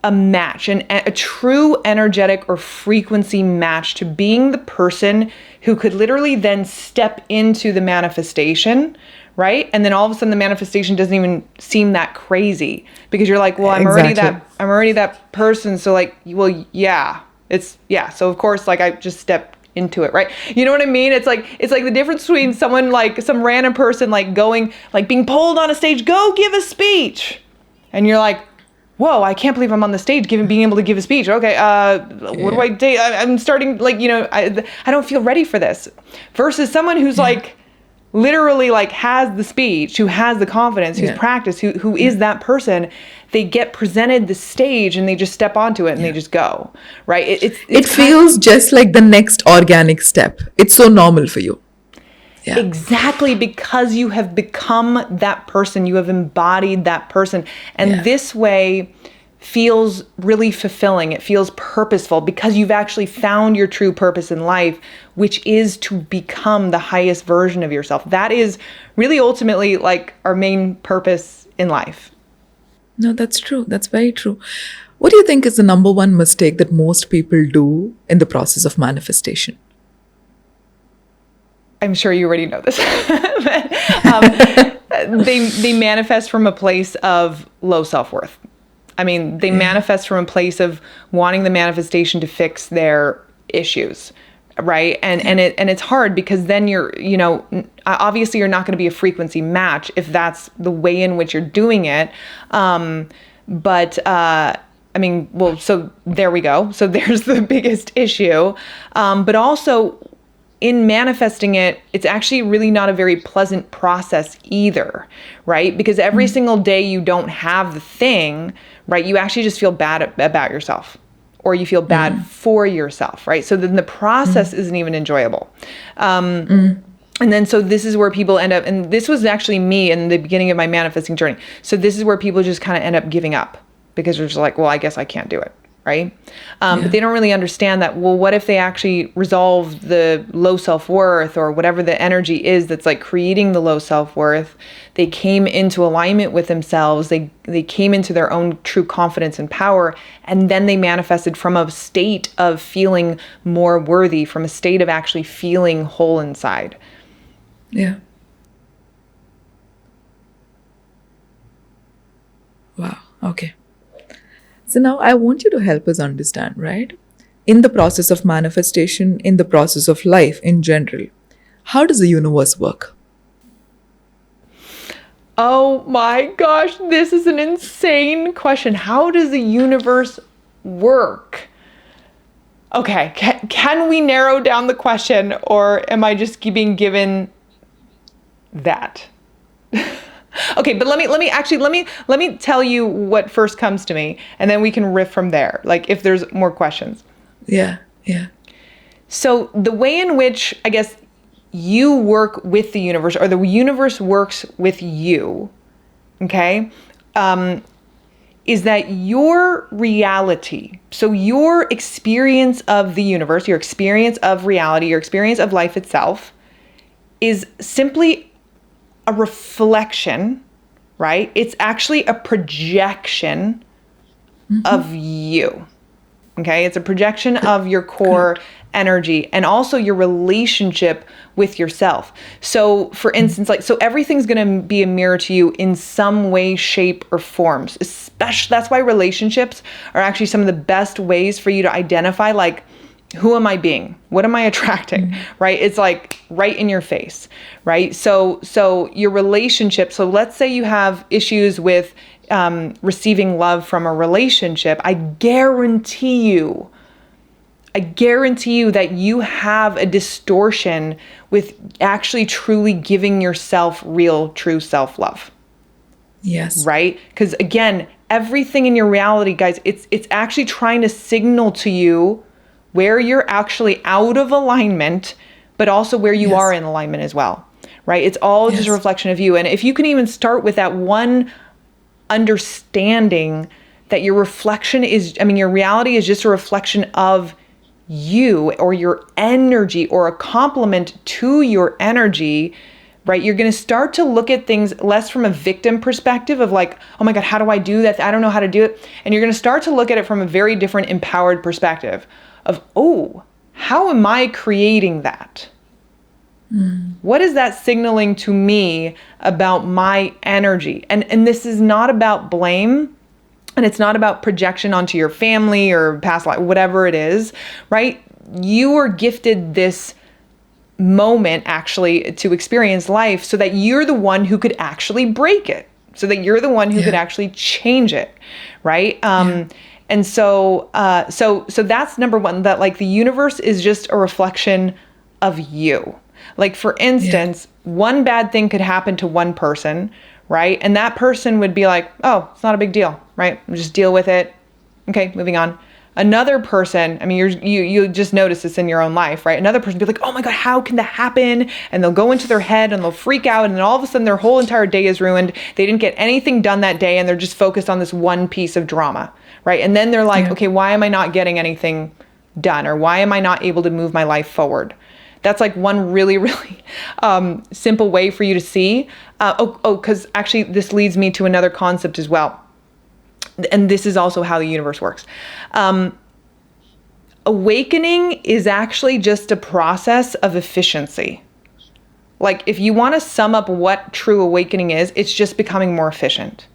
a match, a true energetic or frequency match to being the person who could literally then step into the manifestation, right? And then all of a sudden the manifestation doesn't even seem that crazy because you're like, well, I'm already that person. So like, well, yeah, so of course, like I just stepped into it, right? You know what I mean? It's like the difference between someone like some random person, like going, like being pulled on a stage, go give a speech. And you're like, whoa, I can't believe I'm on the stage being able to give a speech. Okay, what do I do? I'm starting, like, I don't feel ready for this. Versus someone who's like, literally like has the speech, who has the confidence, who's practiced, who is that person. They get presented the stage and they just step onto it and they just go, right? It feels just like the next organic step. It's so normal for you. Yeah. Exactly, because you have become that person, you have embodied that person. And this way feels really fulfilling. It feels purposeful because you've actually found your true purpose in life, which is to become the highest version of yourself. That is really ultimately like our main purpose in life. No, that's true. That's very true. What do you think is the number one mistake that most people do in the process of manifestation? I'm sure you already know this. They manifest from a place of low self-worth. I mean, they manifest from a place of wanting the manifestation to fix their issues, right? And it's hard because then obviously you're not going to be a frequency match if that's the way in which you're doing it. So there we go. So there's the biggest issue. But also, in manifesting it, it's actually really not a very pleasant process either, right? Because every single day you don't have the thing, right? You actually just feel bad about yourself, or you feel bad for yourself, right? So then the process isn't even enjoyable. And then so this is where people end up, and this was actually me in the beginning of my manifesting journey. So this is where people just kind of end up giving up because they're just like, well, I guess I can't do it. Right? But they don't really understand that, well, what if they actually resolve the low self-worth or whatever the energy is that's like creating the low self-worth? They came into alignment with themselves. They came into their own true confidence and power. And then they manifested from a state of feeling more worthy, from a state of actually feeling whole inside. Yeah. Wow. Okay. So now I want you to help us understand, right? In the process of manifestation, in the process of life in general, how does the universe work? Oh my gosh, this is an insane question. How does the universe work? Okay, can we narrow down the question, or am I just being given that? Okay, but let me tell you what first comes to me, and then we can riff from there. Like if there's more questions. Yeah. So the way in which I guess you work with the universe, or the universe works with you, okay, is that your reality, so your experience of the universe, your experience of reality, your experience of life itself, is simply a reflection, right? It's actually a projection of you. Okay? It's a projection of your core energy and also your relationship with yourself. So for instance, so everything's going to be a mirror to you in some way, shape, or forms. Especially, that's why relationships are actually some of the best ways for you to identify, like, who am I being? What am I attracting? Right? It's like right in your face, right? So your relationship. So let's say you have issues with receiving love from a relationship. I guarantee you that you have a distortion with actually truly giving yourself real, true self-love. Yes. Right? Because again, everything in your reality, guys, it's actually trying to signal to you where you're actually out of alignment, but also where you are in alignment as well. Right? It's all just a reflection of you. And if you can even start with that one understanding that your reflection is, your reality is just a reflection of you or your energy or a complement to your energy, right? You're going to start to look at things less from a victim perspective of like, oh my God, how do I do that? I don't know how to do it. And you're going to start to look at it from a very different empowered perspective of, oh, how am I creating that? What is that signaling to me about my energy? And this is not about blame. And it's not about projection onto your family or past life, whatever it is, right? You are gifted this moment actually to experience life so that you're the one who could actually break it, so that you're the one who could actually change it, right? And so that's number one, that like the universe is just a reflection of you. Like for instance, one bad thing could happen to one person, right? And that person would be like, oh, it's not a big deal, right? Just deal with it. Okay, moving on. Another person, you just notice this in your own life, right? Another person would be like, oh my God, how can that happen? And they'll go into their head and they'll freak out. And then all of a sudden their whole entire day is ruined. They didn't get anything done that day. And they're just focused on this one piece of drama, right? And then they're like, okay, why am I not getting anything done? Or why am I not able to move my life forward? That's like one really, really simple way for you to see. Because actually this leads me to another concept as well. And this is also how the universe works. Awakening is actually just a process of efficiency. Like if you want to sum up what true awakening is, it's just becoming more efficient,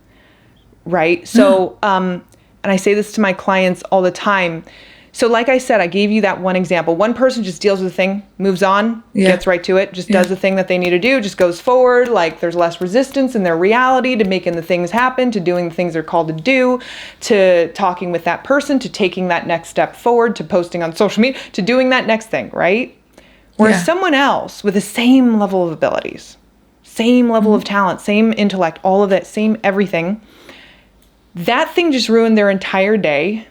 right? So, and I say this to my clients all the time. So like I said, I gave you that one example. One person just deals with the thing, moves on, gets right to it, just does the thing that they need to do, just goes forward. Like there's less resistance in their reality to making the things happen, to doing the things they're called to do, to talking with that person, to taking that next step forward, to posting on social media, to doing that next thing, right? Whereas someone else with the same level of abilities, same level of talent, same intellect, all of that, same everything, that thing just ruined their entire day.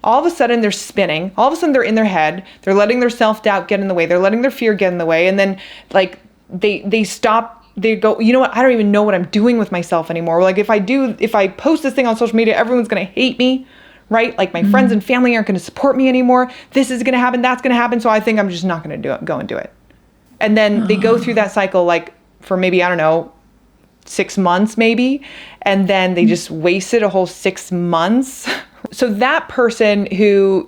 All of a sudden they're spinning. All of a sudden they're in their head. They're letting their self-doubt get in the way. They're letting their fear get in the way. And then like they stop, they go, you know what? I don't even know what I'm doing with myself anymore. Like if I post this thing on social media, everyone's going to hate me, right? Like my friends and family aren't going to support me anymore. This is going to happen. That's going to happen. So I think I'm just not going to go and do it. And then they go through that cycle, like for maybe, I don't know, 6 months maybe. And then they just wasted a whole 6 months. So that person who,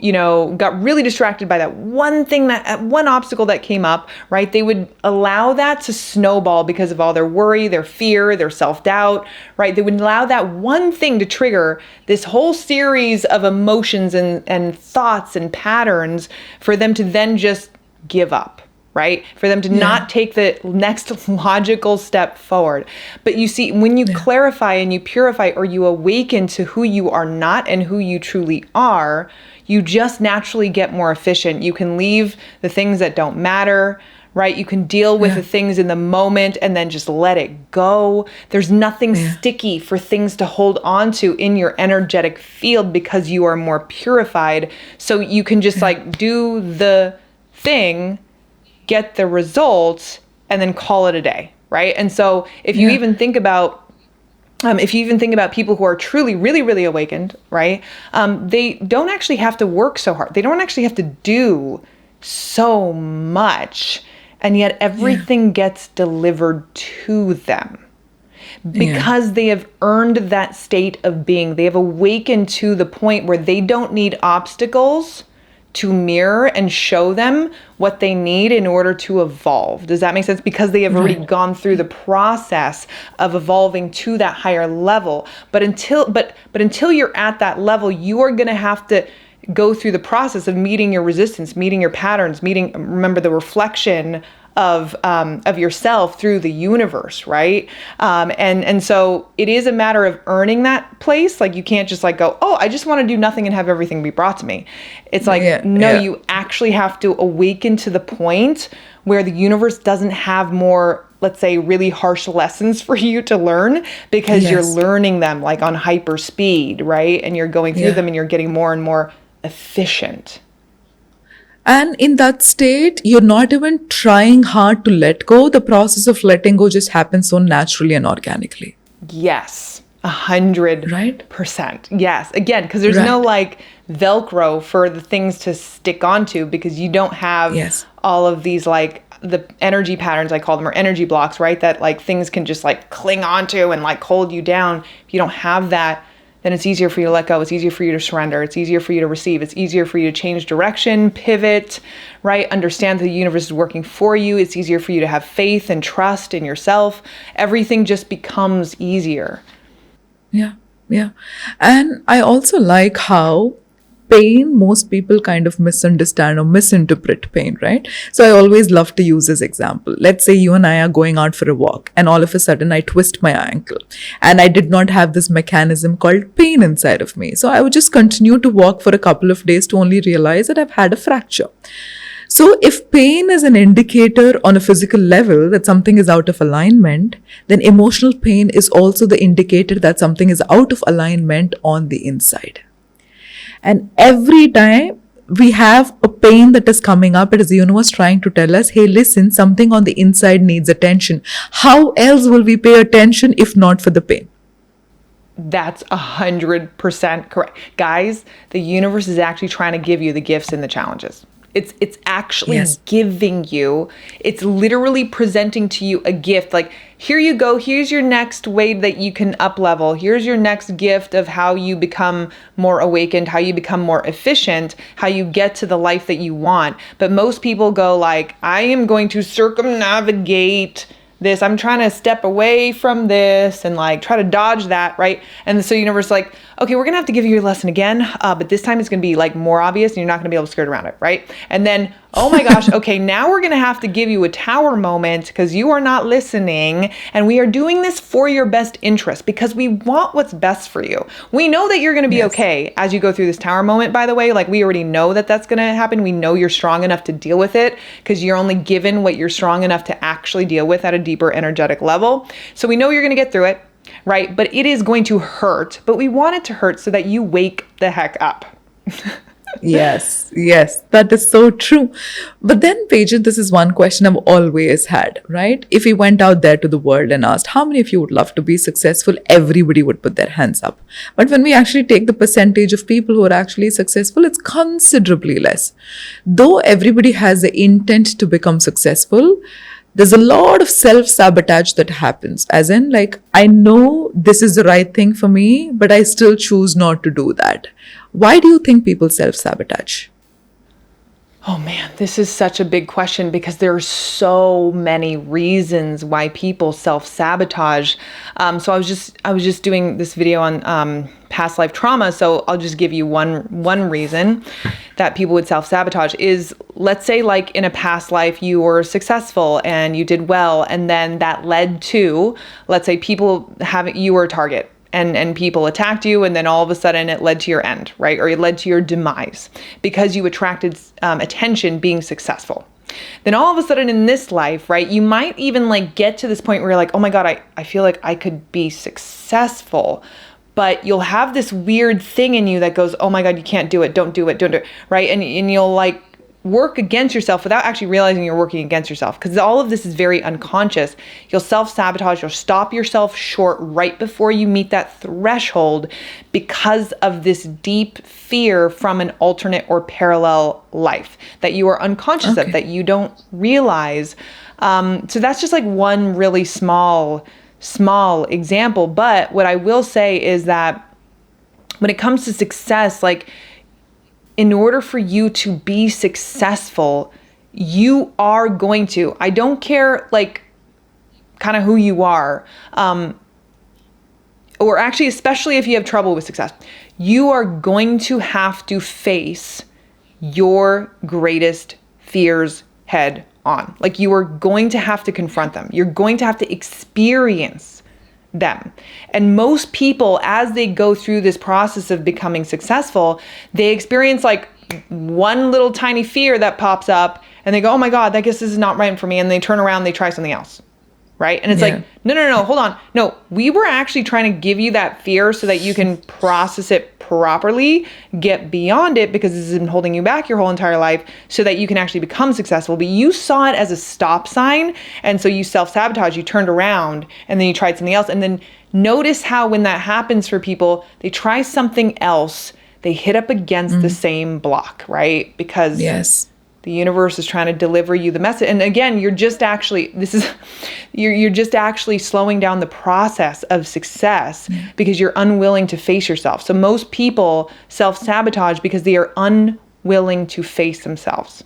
got really distracted by that one thing, that one obstacle that came up, right? They would allow that to snowball because of all their worry, their fear, their self-doubt, right? They would allow that one thing to trigger this whole series of emotions and thoughts and patterns for them to then just give up. Right? For them to not take the next logical step forward. But you see, when you clarify and you purify or you awaken to who you are not and who you truly are, you just naturally get more efficient. You can leave the things that don't matter, right? You can deal with the things in the moment and then just let it go. There's nothing sticky for things to hold on to in your energetic field because you are more purified. So you can just like do the thing, get the results, and then call it a day, right? And so if you even think about people who are truly really, really awakened, right? They don't actually have to work so hard. They don't actually have to do so much, and yet everything gets delivered to them because they have earned that state of being. They have awakened to the point where they don't need obstacles to mirror and show them what they need in order to evolve. Does that make sense? Because they have already gone through the process of evolving to that higher level. But until you're at that level, you are going to have to go through the process of meeting your resistance, meeting your patterns, remember the reflection of yourself through the universe, right? And so it is a matter of earning that place. Like you can't just like go, oh, I just want to do nothing and have everything be brought to me. It's like, Yeah, no, yeah. you actually have to awaken to the point where the universe doesn't have more, let's say, really harsh lessons for you to learn because you're Yes. learning them like on hyper speed, right? And you're going through Yeah. them and you're getting more and more efficient. And in that state, you're not even trying hard to let go. The process of letting go just happens so naturally and organically. Yes, 100%. Right? Yes, again, because there's no Right. like Velcro for the things to stick onto because you don't have Yes. all of these like the energy patterns, I call them, or energy blocks, right? That like things can just like cling onto and like hold you down. If you don't have that, then it's easier for you to let go. It's easier for you to surrender. It's easier for you to receive. It's easier for you to change direction, pivot, right? Understand that the universe is working for you. It's easier for you to have faith and trust in yourself. Everything just becomes easier. Yeah, yeah. And I also like how pain, most people kind of misunderstand or misinterpret pain, right? So I always love to use this example. Let's say you and I are going out for a walk, and all of a sudden I twist my ankle, and I did not have this mechanism called pain inside of me. So I would just continue to walk for a couple of days to only realize that I've had a fracture. So, if pain is an indicator on a physical level that something is out of alignment, then emotional pain is also the indicator that something is out of alignment on the inside. And every time we have a pain that is coming up, it is the universe trying to tell us, hey, listen, something on the inside needs attention. How else will we pay attention if not for the pain? That's 100% correct. Guys, the universe is actually trying to give you the gifts and the challenges. It's actually Yes. giving you, it's literally presenting to you a gift. Like, here you go, here's your next way that you can up level. Here's your next gift of how you become more awakened, how you become more efficient, how you get to the life that you want. But most people go like, I am going to circumnavigate this. I'm trying to step away from this and like try to dodge that, right? And so the universe is like, okay, we're gonna have to give you your lesson again, but this time it's gonna be like more obvious and you're not gonna be able to skirt around it, right? And then, oh my gosh, okay, now we're gonna have to give you a tower moment because you are not listening, and we are doing this for your best interest because we want what's best for you. We know that you're gonna be Yes. okay as you go through this tower moment, by the way. Like, we already know that that's gonna happen. We know you're strong enough to deal with it because you're only given what you're strong enough to actually deal with at a deeper energetic level. So we know you're gonna get through it, right? But it is going to hurt, but we want it to hurt so that you wake the heck up. Yes, yes, that is so true. But then, Paget, this is one question I've always had, right? If we went out there to the world and asked how many of you would love to be successful, everybody would put their hands up. But when we actually take the percentage of people who are actually successful, it's considerably less. Though everybody has the intent to become successful, there's a lot of self-sabotage that happens. As in, like, I know this is the right thing for me, but I still choose not to do that. Why do you think people self-sabotage? Oh man, this is such a big question because there are so many reasons why people self-sabotage. So I was just doing this video on past life trauma. So I'll just give you one reason that people would self-sabotage is, let's say, like in a past life you were successful and you did well, and then that led to, let's say, you were a target. And people attacked you, and then all of a sudden it led to your end, right? Or it led to your demise because you attracted attention being successful. Then all of a sudden in this life, right, you might even like get to this point where you're like, oh my God, I feel like I could be successful. But you'll have this weird thing in you that goes, oh my God, you can't do it, don't do it, right? And you'll like work against yourself without actually realizing you're working against yourself, because all of this is very unconscious. You'll self-sabotage, you'll stop yourself short right before you meet that threshold because of this deep fear from an alternate or parallel life that you are unconscious of, that you don't realize. So that's just like one really small example. But what I will say is that when it comes to success, like, in order for you to be successful, you are going to, I don't care like kind of who you are. or actually, especially if you have trouble with success, you are going to have to face your greatest fears head on. Like, you are going to have to confront them. You're going to have to experience them. And most people, as they go through this process of becoming successful, they experience like one little tiny fear that pops up and they go, oh my God, I guess this is not right for me. And they turn around, they try something else. Right? And it's like, no, hold on. No, we were actually trying to give you that fear so that you can process it properly, get beyond it, because this has been holding you back your whole entire life, so that you can actually become successful. But you saw it as a stop sign. And so you self-sabotage, you turned around and then you tried something else. And then notice how when that happens for people, they try something else, they hit up against the same block, right? Because the universe is trying to deliver you the message. And again, you're just actually slowing down the process of success because you're unwilling to face yourself. So most people self-sabotage because they are unwilling to face themselves.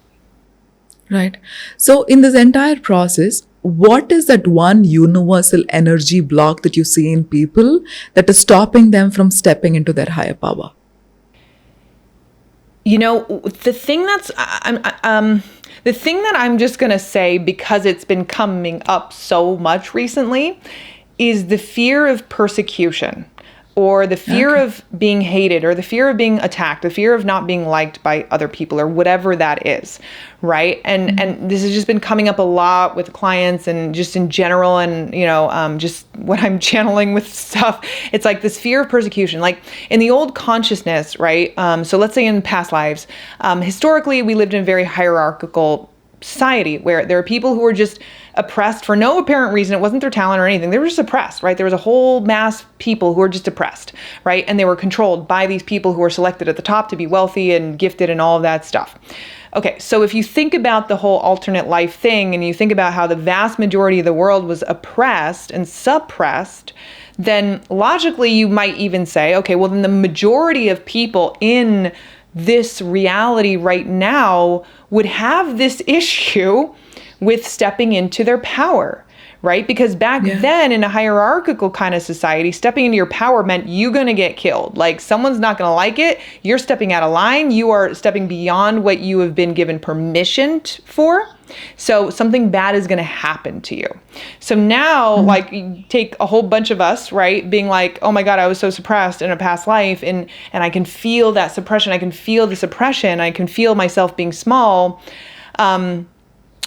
Right. So in this entire process, what is that one universal energy block that you see in people that is stopping them from stepping into their higher power? You know, the thing that I'm just going to say, because it's been coming up so much recently, is the fear of persecution, or the fear of being hated, or the fear of being attacked, the fear of not being liked by other people, or whatever that is, right? And this has just been coming up a lot with clients and just in general, and just what I'm channeling with stuff. It's like this fear of persecution, like in the old consciousness, right? So let's say in past lives, historically we lived in a very hierarchical society where there are people who were just oppressed for no apparent reason. It wasn't their talent or anything. They were just oppressed, right? There was a whole mass of people who were just oppressed, right? And they were controlled by these people who were selected at the top to be wealthy and gifted and all of that stuff. Okay, so if you think about the whole alternate life thing, and you think about how the vast majority of the world was oppressed and suppressed, then logically you might even say, okay, well then the majority of people in this reality right now would have this issue with stepping into their power, right? Because back then in a hierarchical kind of society, stepping into your power meant you're going to get killed. Like, someone's not going to like it. You're stepping out of line. You are stepping beyond what you have been given permission for. So something bad is going to happen to you. So now, like, you take a whole bunch of us, right, being like, oh my God, I was so suppressed in a past life, and I can feel that suppression. I can feel this oppression. I can feel myself being small.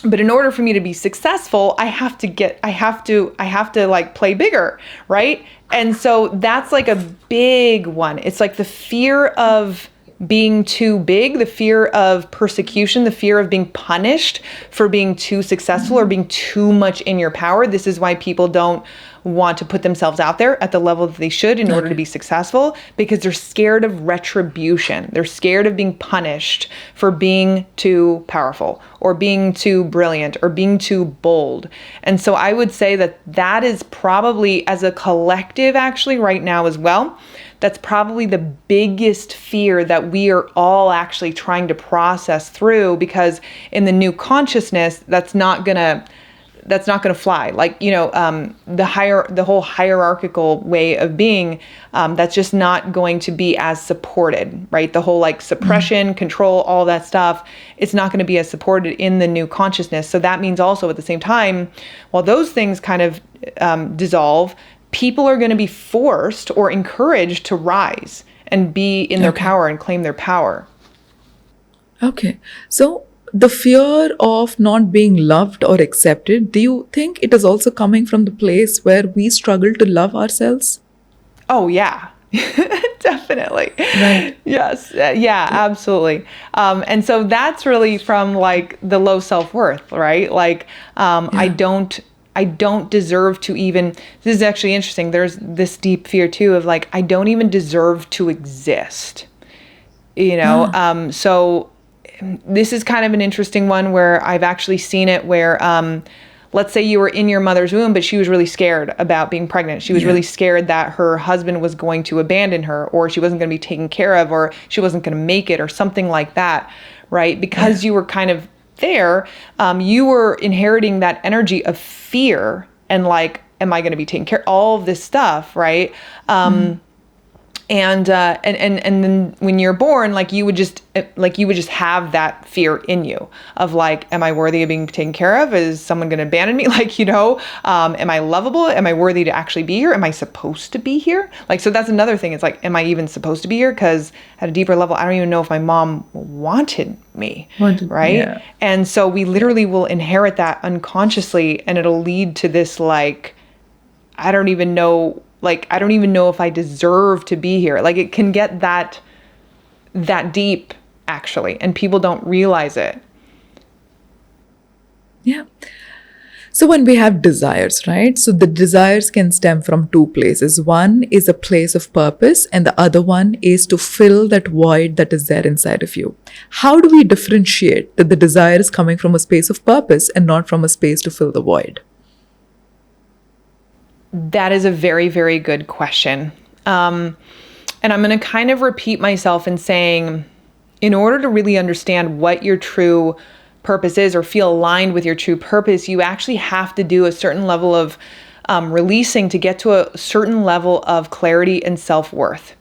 But in order for me to be successful, I have to like play bigger, right? And so that's like a big one. It's like the fear of being too big, the fear of persecution, the fear of being punished for being too successful or being too much in your power. This is why people don't want to put themselves out there at the level that they should in order to be successful, because they're scared of retribution. They're scared of being punished for being too powerful or being too brilliant or being too bold. And so I would say that is probably, as a collective actually right now as well, that's probably the biggest fear that we are all actually trying to process through, because in the new consciousness, that's not gonna fly. Like, the whole hierarchical way of being, that's just not going to be as supported, right? The whole like suppression, control, all that stuff, it's not going to be as supported in the new consciousness. So that means also at the same time, while those things kind of dissolve, people are going to be forced or encouraged to rise and be in their power and claim their power. Okay. So the fear of not being loved or accepted, do you think it is also coming from the place where we struggle to love ourselves? Oh, yeah. Definitely. Right. Yes. Yeah, absolutely. And so that's really from like the low self-worth, right? Like, I don't deserve to even, this is actually interesting. There's this deep fear too of like, I don't even deserve to exist, so this is kind of an interesting one where I've actually seen it where, let's say you were in your mother's womb, but she was really scared about being pregnant. She was really scared that her husband was going to abandon her, or she wasn't going to be taken care of, or she wasn't going to make it, or something like that, right? Because you were kind of there, you were inheriting that energy of fear and am I going to be taken care? All of this stuff, right? And then when you're born, like you would just have that fear in you of like, am I worthy of being taken care of? Is someone going to abandon me? Like, am I lovable? Am I worthy to actually be here? Am I supposed to be here? Like, so that's another thing. It's like, am I even supposed to be here? Because at a deeper level, I don't even know if my mom wanted me, right? Yeah. And so we literally will inherit that unconsciously, and it'll lead to this like, I don't even know if I deserve to be here. Like it can get that deep actually, and people don't realize it. Yeah. So when we have desires, right? So the desires can stem from two places. One is a place of purpose, and the other one is to fill that void that is there inside of you. How do we differentiate that the desire is coming from a space of purpose and not from a space to fill the void? That is a very, very good question. And I'm going to kind of repeat myself in saying, in order to really understand what your true purpose is or feel aligned with your true purpose, you actually have to do a certain level of releasing to get to a certain level of clarity and self-worth.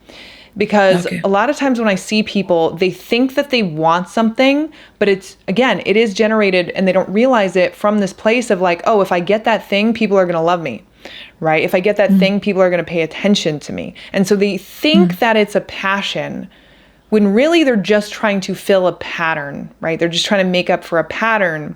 Because a lot of times when I see people, they think that they want something, but it is generated and they don't realize it from this place of like, oh, if I get that thing, people are going to love me. Right? If I get that thing, people are going to pay attention to me. And so they think that it's a passion when really they're just trying to fill a pattern, right? They're just trying to make up for a pattern.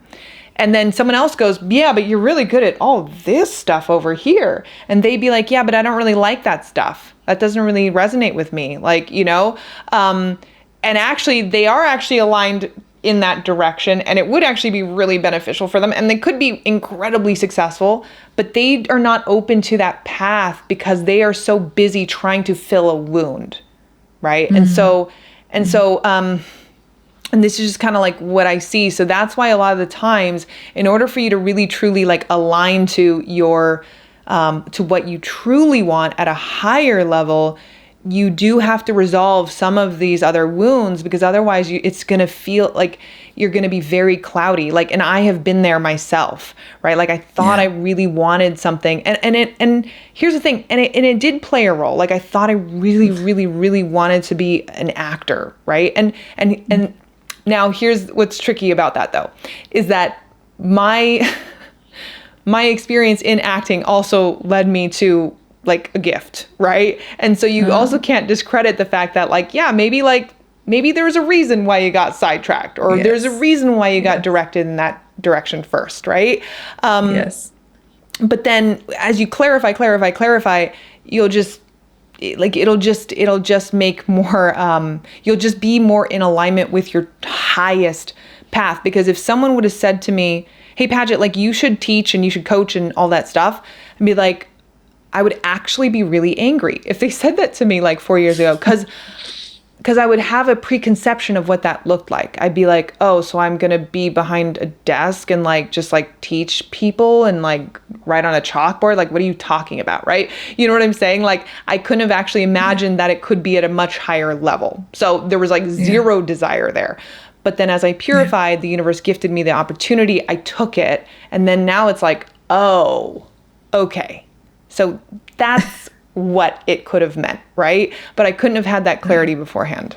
And then someone else goes, yeah, but you're really good at all this stuff over here. And they'd be like, yeah, but I don't really like that stuff. That doesn't really resonate with me. Like, and actually they are actually aligned in that direction, and it would actually be really beneficial for them, and they could be incredibly successful, but they are not open to that path because they are so busy trying to fill a wound, right? And this is just kind of like what I see. So that's why a lot of the times, in order for you to really truly like align to your to what you truly want at a higher level, you do have to resolve some of these other wounds, because otherwise it's going to feel like you're going to be very cloudy. Like, and I have been there myself, right? Like I thought I really wanted something, and here's the thing. And it did play a role. Like I thought I really, really, really wanted to be an actor. Right. And now here's what's tricky about that though, is that my experience in acting also led me to like a gift, right? And so you also can't discredit the fact that like, yeah, maybe there's a reason why you got sidetracked, or there's a reason why you got directed in that direction first, right? Yes. But then as you clarify, you'll just it'll just make more, you'll just be more in alignment with your highest path. Because if someone would have said to me, hey, Paget, like you should teach and you should coach and all that stuff, I'd be like, I would actually be really angry if they said that to me like 4 years ago, because I would have a preconception of what that looked like. I'd be like, oh, so I'm going to be behind a desk and like just like teach people and like write on a chalkboard. Like, what are you talking about? Right? You know what I'm saying? Like, I couldn't have actually imagined that it could be at a much higher level. So there was like zero desire there. But then as I purified, the universe gifted me the opportunity. I took it. And then now it's like, oh, okay. So that's what it could have meant, right? But I couldn't have had that clarity beforehand.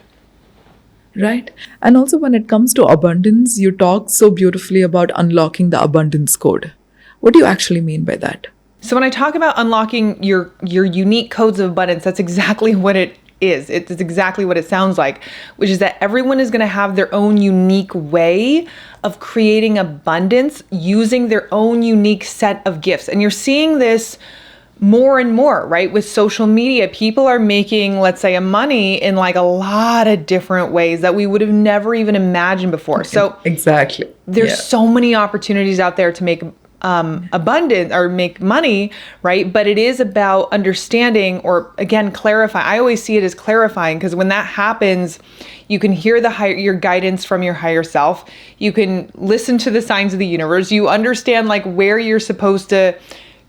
Right. And also when it comes to abundance, you talk so beautifully about unlocking the abundance code. What do you actually mean by that? So when I talk about unlocking your unique codes of abundance, that's exactly what it is. It's exactly what it sounds like, which is that everyone is going to have their own unique way of creating abundance using their own unique set of gifts. And you're seeing this more and more, right? With social media, people are making, let's say, a money in like a lot of different ways that we would have never even imagined before. So exactly, there's so many opportunities out there to make abundant or make money, right? But it is about understanding, or again, clarify. I always see it as clarifying, because when that happens, you can hear your guidance from your higher self. You can listen to the signs of the universe. You understand like where you're supposed to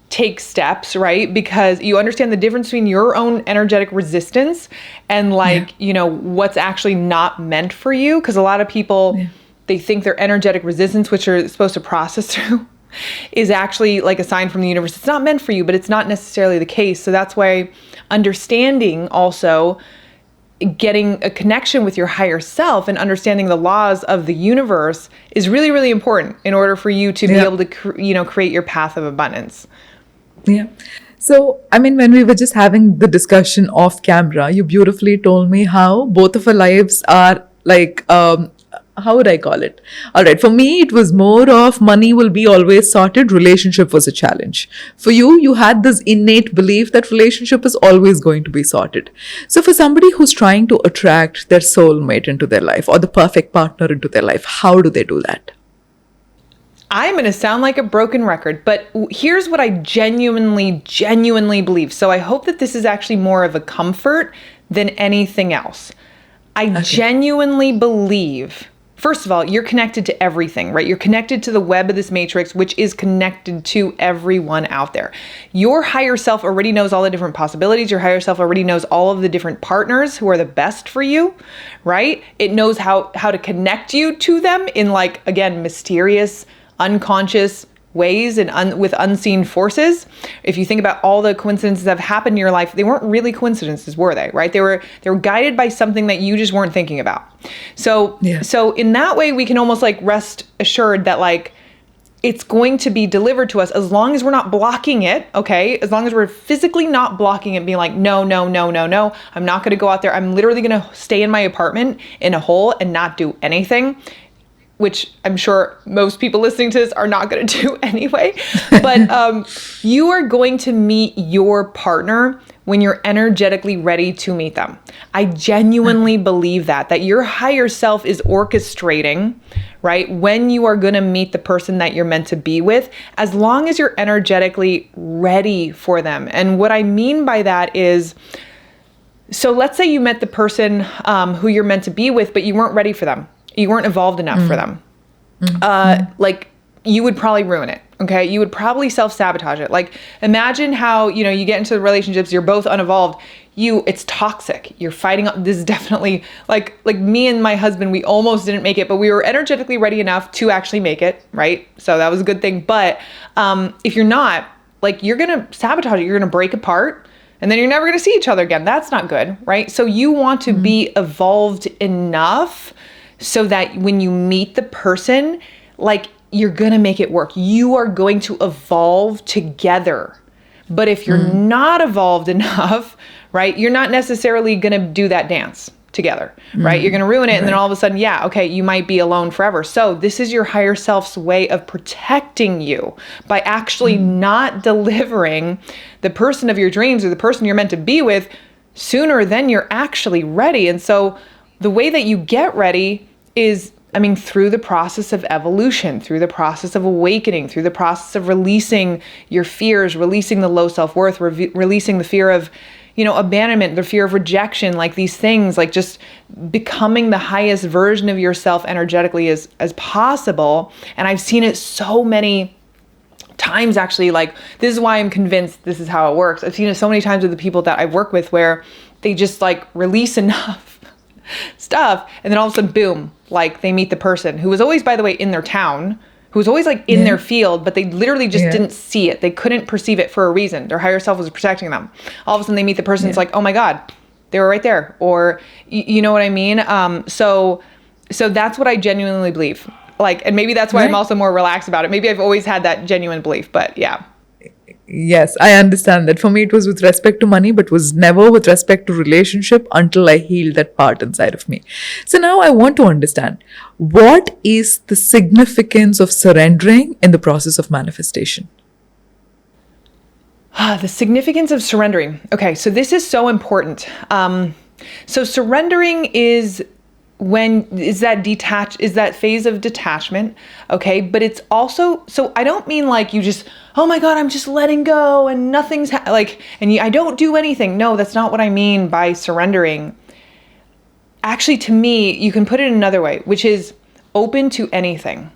take steps, right? Because you understand the difference between your own energetic resistance and like, what's actually not meant for you. Because a lot of people, they think their energetic resistance, which are supposed to process through, is actually like a sign from the universe. It's not meant for you, but it's not necessarily the case. So that's why understanding also getting a connection with your higher self and understanding the laws of the universe is really, really important in order for you to be able to, create your path of abundance. Yeah. So, I mean, when we were just having the discussion off camera, you beautifully told me how both of our lives are like, how would I call it? All right. For me, it was more of money will be always sorted. Relationship was a challenge. For you, you had this innate belief that relationship is always going to be sorted. So for somebody who's trying to attract their soulmate into their life or the perfect partner into their life, how do they do that? I'm going to sound like a broken record, but here's what I genuinely believe. So I hope that this is actually more of a comfort than anything else. I genuinely believe, first of all, you're connected to everything, right? You're connected to the web of this matrix, which is connected to everyone out there. Your higher self already knows all the different possibilities. Your higher self already knows all of the different partners who are the best for you, right? It knows how to connect you to them in, like, again, mysterious, unconscious ways and with unseen forces. If you think about all the coincidences that have happened in your life, they weren't really coincidences, were they? Right? They were guided by something that you just weren't thinking about. So in that way, we can almost like rest assured that like it's going to be delivered to us as long as we're not blocking it. Okay, as long as we're physically not blocking it, being like, no, I'm not going to go out there. I'm literally going to stay in my apartment in a hole and not do anything, which I'm sure most people listening to this are not going to do anyway. But you are going to meet your partner when you're energetically ready to meet them. I genuinely believe that your higher self is orchestrating, right, when you are going to meet the person that you're meant to be with, as long as you're energetically ready for them. And what I mean by that is, so let's say you met the person who you're meant to be with, but you weren't ready for them. You weren't evolved enough for them. Like you would probably ruin it. Okay. You would probably self-sabotage it. Like imagine how, you get into relationships, you're both unevolved. It's toxic. You're fighting. This is definitely like me and my husband, we almost didn't make it, but we were energetically ready enough to actually make it. Right. So that was a good thing. But if you're not, like, you're going to sabotage it. You're going to break apart. And then you're never going to see each other again. That's not good. Right. So you want to be evolved enough so that when you meet the person, like, you're going to make it work. You are going to evolve together. But if you're not evolved enough, right, you're not necessarily going to do that dance together, right? You're going to ruin it. And then all of a sudden, you might be alone forever. So this is your higher self's way of protecting you by actually not delivering the person of your dreams or the person you're meant to be with sooner than you're actually ready. And so the way that you get ready is, through the process of evolution, through the process of awakening, through the process of releasing your fears, releasing the low self-worth, releasing the fear of, abandonment, the fear of rejection, like these things, like just becoming the highest version of yourself energetically as possible. And I've seen it so many times, actually. Like, this is why I'm convinced this is how it works. I've seen it so many times with the people that I've worked with where they just like release enough stuff, and then all of a sudden, boom, like they meet the person who was always, by the way, in their town, who was always like in their field, but they literally just didn't see it. They couldn't perceive it for a reason. Their higher self was protecting them. All of a sudden they meet the person. It's like, oh my God, they were right there. Or you know what I mean? So that's what I genuinely believe. Like, and maybe that's why I'm also more relaxed about it. Maybe I've always had that genuine belief, but yeah. Yes, I understand that. For me, it was with respect to money, but was never with respect to relationship until I healed that part inside of me. So now I want to understand, what is the significance of surrendering in the process of manifestation? The significance of surrendering. Okay, so this is so important. So surrendering is that phase of detachment. Okay. But it's also, so I don't mean like you just, oh my God, I'm just letting go and nothing's I don't do anything. No, that's not what I mean by surrendering. Actually, to me, you can put it another way, which is open to anything,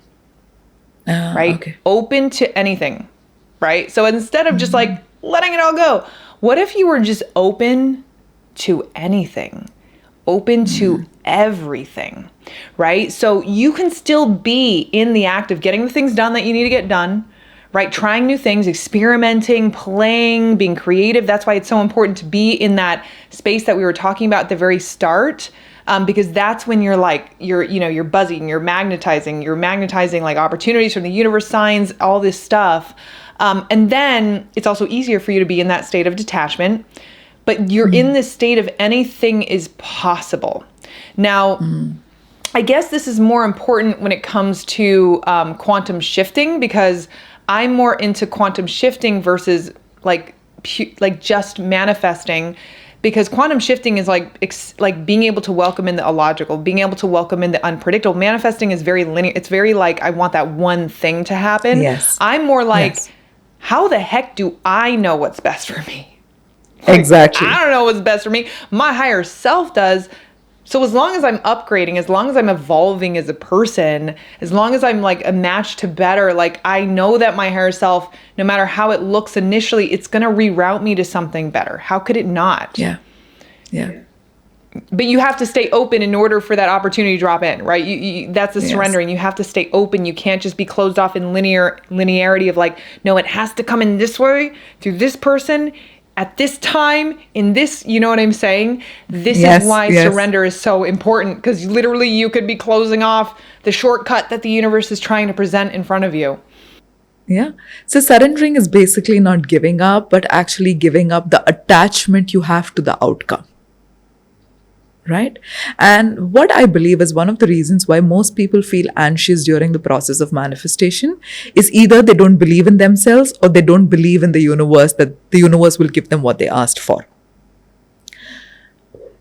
right? Okay. Open to anything, right? So instead of just like letting it all go, what if you were just open to anything? Open to everything, right? So you can still be in the act of getting the things done that you need to get done, right? Trying new things, experimenting, playing, being creative. That's why it's so important to be in that space that we were talking about at the very start. Because that's when you're like, you're buzzing, you're magnetizing like opportunities from the universe, signs, all this stuff. And then it's also easier for you to be in that state of detachment, but you're in this state of anything is possible. Now, I guess this is more important when it comes to quantum shifting, because I'm more into quantum shifting versus like just manifesting. Because quantum shifting is like being able to welcome in the illogical, being able to welcome in the unpredictable. Manifesting is very linear. It's very like, I want that one thing to happen. Yes. I'm more like, Yes. how the heck do I know what's best for me? Like, Exactly. I don't know what's best for me. My higher self does. So as long as I'm upgrading, as long as I'm evolving as a person, as long as I'm like a match to better, like I know that my higher self, no matter how it looks initially, it's going to reroute me to something better. How could it not? Yeah. Yeah. But you have to stay open in order for that opportunity to drop in, right? That's the surrendering. You have to stay open. You can't just be closed off in linearity of like, no, it has to come in this way through this person at this time in this, you know what I'm saying? This is why surrender is so important, because literally you could be closing off the shortcut that the universe is trying to present in front of you. Yeah. So surrendering is basically not giving up, but actually giving up the attachment you have to the outcome. Right? And what I believe is one of the reasons why most people feel anxious during the process of manifestation is either they don't believe in themselves or they don't believe in the universe, that the universe will give them what they asked for.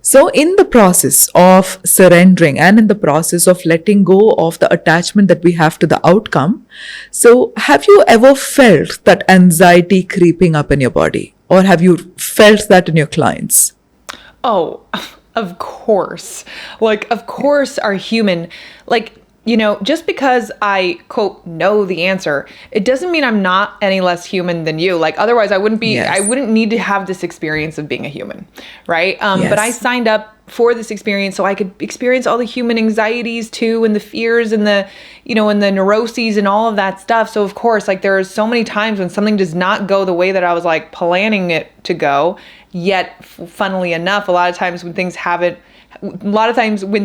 So in the process of surrendering and in the process of letting go of the attachment that we have to the outcome, so have you ever felt that anxiety creeping up in your body, or have you felt that in your clients? Oh, of course. Like, of course, our human, like, just because I, quote, know the answer, it doesn't mean I'm not any less human than you. Like, otherwise I wouldn't need to have this experience of being a human, right? But I signed up for this experience so I could experience all the human anxieties too, and the fears and the, and the neuroses and all of that stuff. So of course, like there are so many times when something does not go the way that I was like planning it to go, yet funnily enough, a lot of times when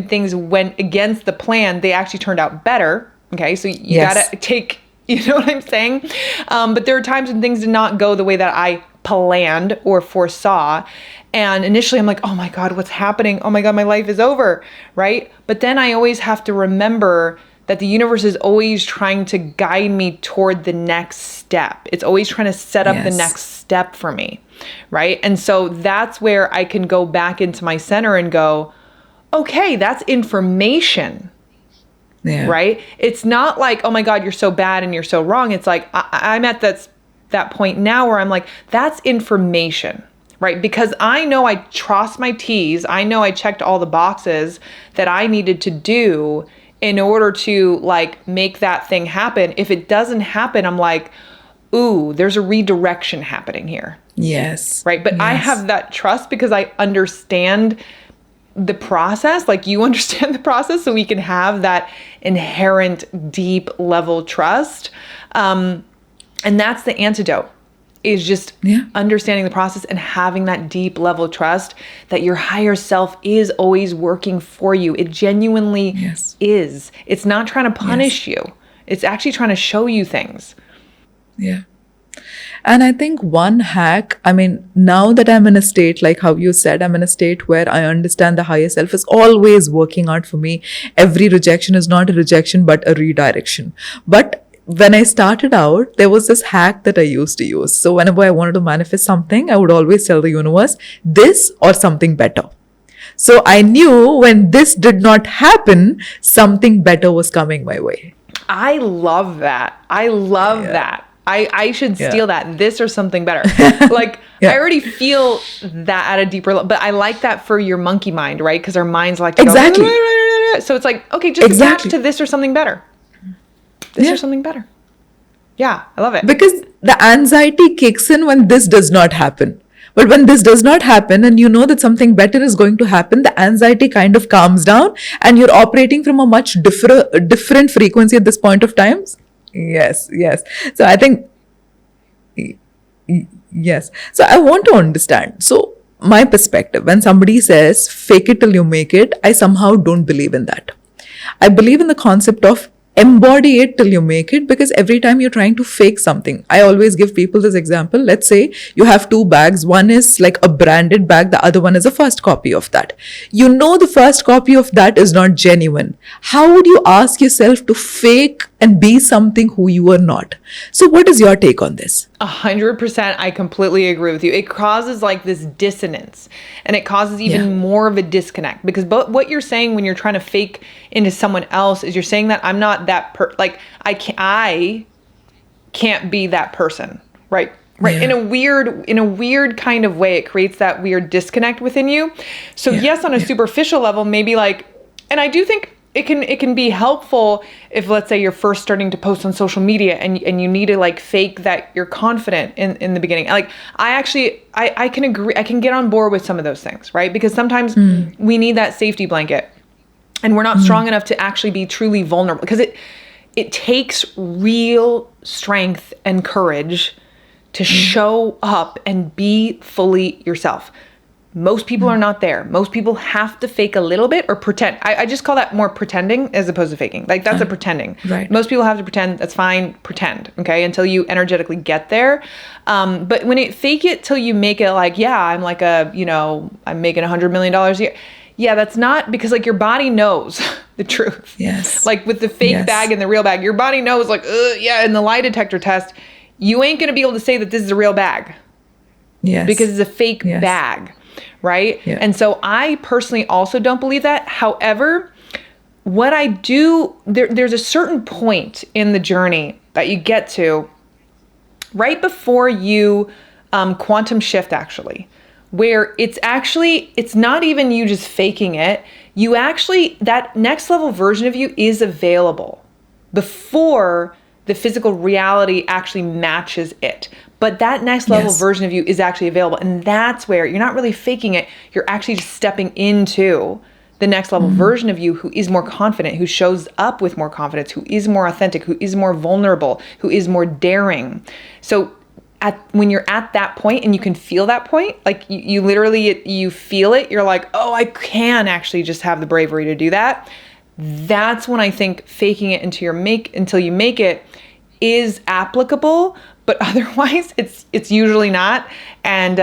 things went against the plan, they actually turned out better. Okay. So you gotta take, you know what I'm saying? But there are times when things did not go the way that I planned or foresaw. And initially I'm like, oh my God, what's happening? Oh my God, my life is over. Right. But then I always have to remember that the universe is always trying to guide me toward the next step. It's always trying to set up the next step for me. Right. And so that's where I can go back into my center and go, okay, that's information. Yeah. Right. It's not like, oh my God, you're so bad and you're so wrong. It's like, I'm at that point now where I'm like, that's information. Right. Because I know I crossed my T's. I know I checked all the boxes that I needed to do in order to like make that thing happen. If it doesn't happen, I'm like, ooh, there's a redirection happening here. Yes. Right. But I have that trust because I understand the process, like you understand the process, so we can have that inherent deep level trust. And that's the antidote, is just understanding the process and having that deep level trust that your higher self is always working for you. It genuinely is. It's not trying to punish you. It's actually trying to show you things. Yeah. And I think one hack, now that I'm in a state, like how you said, I'm in a state where I understand the higher self is always working out for me. Every rejection is not a rejection, but a redirection. But when I started out, there was this hack that I used to use. So whenever I wanted to manifest something, I would always tell the universe, this or something better. So I knew when this did not happen, something better was coming my way. I love that. I love that. I should steal that. This or something better. Like, I already feel that at a deeper level, but I like that for your monkey mind, right? Because our minds like to go, so it's like, okay, just attach to this or something better. This or something better. Yeah, I love it. Because the anxiety kicks in when this does not happen. But when this does not happen and you know that something better is going to happen, the anxiety kind of calms down and you're operating from a much different frequency at this point of time. Yes. So I think Yes. So I want to understand. So my perspective, when somebody says fake it till you make it, I somehow don't believe in that. I believe in the concept of embody it till you make it, because every time you're trying to fake something, I always give people this example. Let's say you have two bags. One is like a branded bag, the other one is a first copy of that. You know the first copy of that is not genuine. How would you ask yourself to fake and be something who you are not? So what is your take on this? 100%. I completely agree with you. It causes like this dissonance, and it causes even more of a disconnect, because what you're saying when you're trying to fake into someone else is you're saying that I'm not that I can't be that person. Right. Right. Yeah. In a weird kind of way, it creates that weird disconnect within you. So yes, on a superficial level, maybe like, and I do think it can be helpful if, let's say, you're first starting to post on social media and you need to like fake that you're confident in the beginning. Like I can agree. I can get on board with some of those things, right? Because sometimes we need that safety blanket, and we're not strong enough to actually be truly vulnerable, because it takes real strength and courage to show up and be fully yourself. Most people are not there. Most people have to fake a little bit or pretend. I just call that more pretending as opposed to faking. Like that's a pretending. Right. Most people have to pretend. That's fine. Pretend. Okay. Until you energetically get there. But when it fake it till you make it like, yeah, I'm like I'm making $100 million a year. Yeah, that's not, because like your body knows the truth. Yes. Like with the fake bag and the real bag, your body knows like, yeah, in the lie detector test, you ain't going to be able to say that this is a real bag. Yes. Because it's a fake bag. Right. Yeah. And so I personally also don't believe that. However, what I do, there's a certain point in the journey that you get to right before you quantum shift, actually, where it's not even you just faking it. You actually, that next level version of you is available before the physical reality actually matches it. But that next level version of you is actually available. And that's where you're not really faking it. You're actually just stepping into the next level version of you who is more confident, who shows up with more confidence, who is more authentic, who is more vulnerable, who is more daring. So when you're at that point and you can feel that point, like you literally, you feel it, you're like, oh, I can actually just have the bravery to do that. That's when I think faking it until you make it is applicable, but otherwise it's usually not. And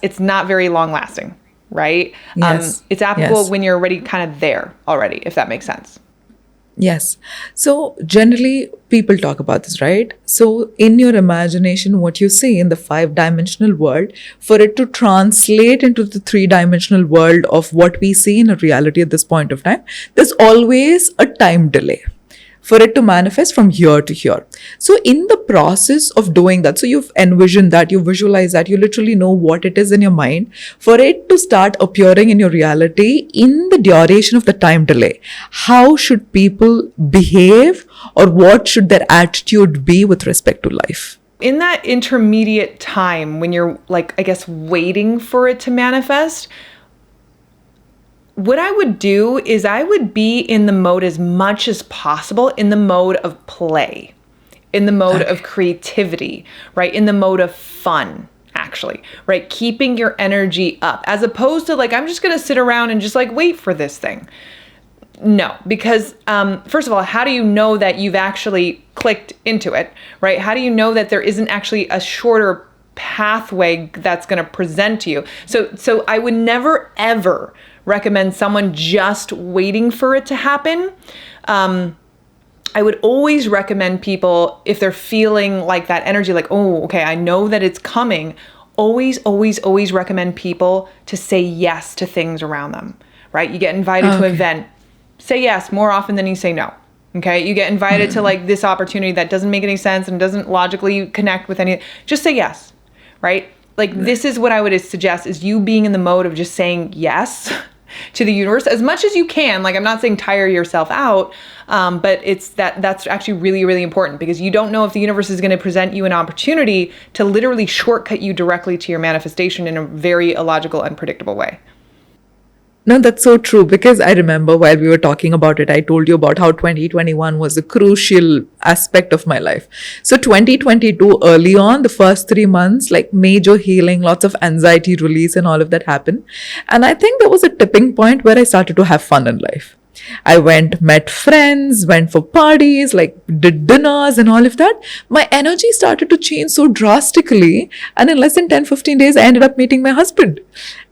it's not very long lasting, right? It's applicable when you're already kind of there already, if that makes sense. Yes. So generally people talk about this, right? So in your imagination, what you see in the 5-dimensional world, for it to translate into the 3-dimensional world of what we see in a reality at this point of time, there's always a time delay for it to manifest from here to here. So in the process of doing that, so you've envisioned that, you visualize that, you literally know what it is in your mind, for it to start appearing in your reality in the duration of the time delay, how should people behave, or what should their attitude be with respect to life? In that intermediate time when you're like, I guess, waiting for it to manifest, what I would do is I would be in the mode as much as possible, in the mode of play, in the mode of creativity, right? In the mode of fun, actually, right? Keeping your energy up, as opposed to like, I'm just going to sit around and just like wait for this thing. No, because first of all, how do you know that you've actually clicked into it, right? How do you know that there isn't actually a shorter pathway that's going to present to you? So I would never, ever recommend someone just waiting for it to happen. I would always recommend people, if they're feeling like that energy, like, oh, okay, I know that it's coming, always, always, always recommend people to say yes to things around them, right? You get invited to an event, say yes more often than you say no. Okay. You get invited to like this opportunity that doesn't make any sense and doesn't logically connect with any, just say yes, right? Like this is what I would suggest, is you being in the mode of just saying yes to the universe as much as you can. Like, I'm not saying tire yourself out, but that's actually really, really important, because you don't know if the universe is going to present you an opportunity to literally shortcut you directly to your manifestation in a very illogical, unpredictable way. No, that's so true, because I remember while we were talking about it, I told you about how 2021 was a crucial aspect of my life. So 2022, early on, the first 3 months, like major healing, lots of anxiety release and all of that happened. And I think there was a tipping point where I started to have fun in life. I went, met friends, went for parties, like did dinners and all of that. My energy started to change so drastically. And in less than 10-15 days, I ended up meeting my husband.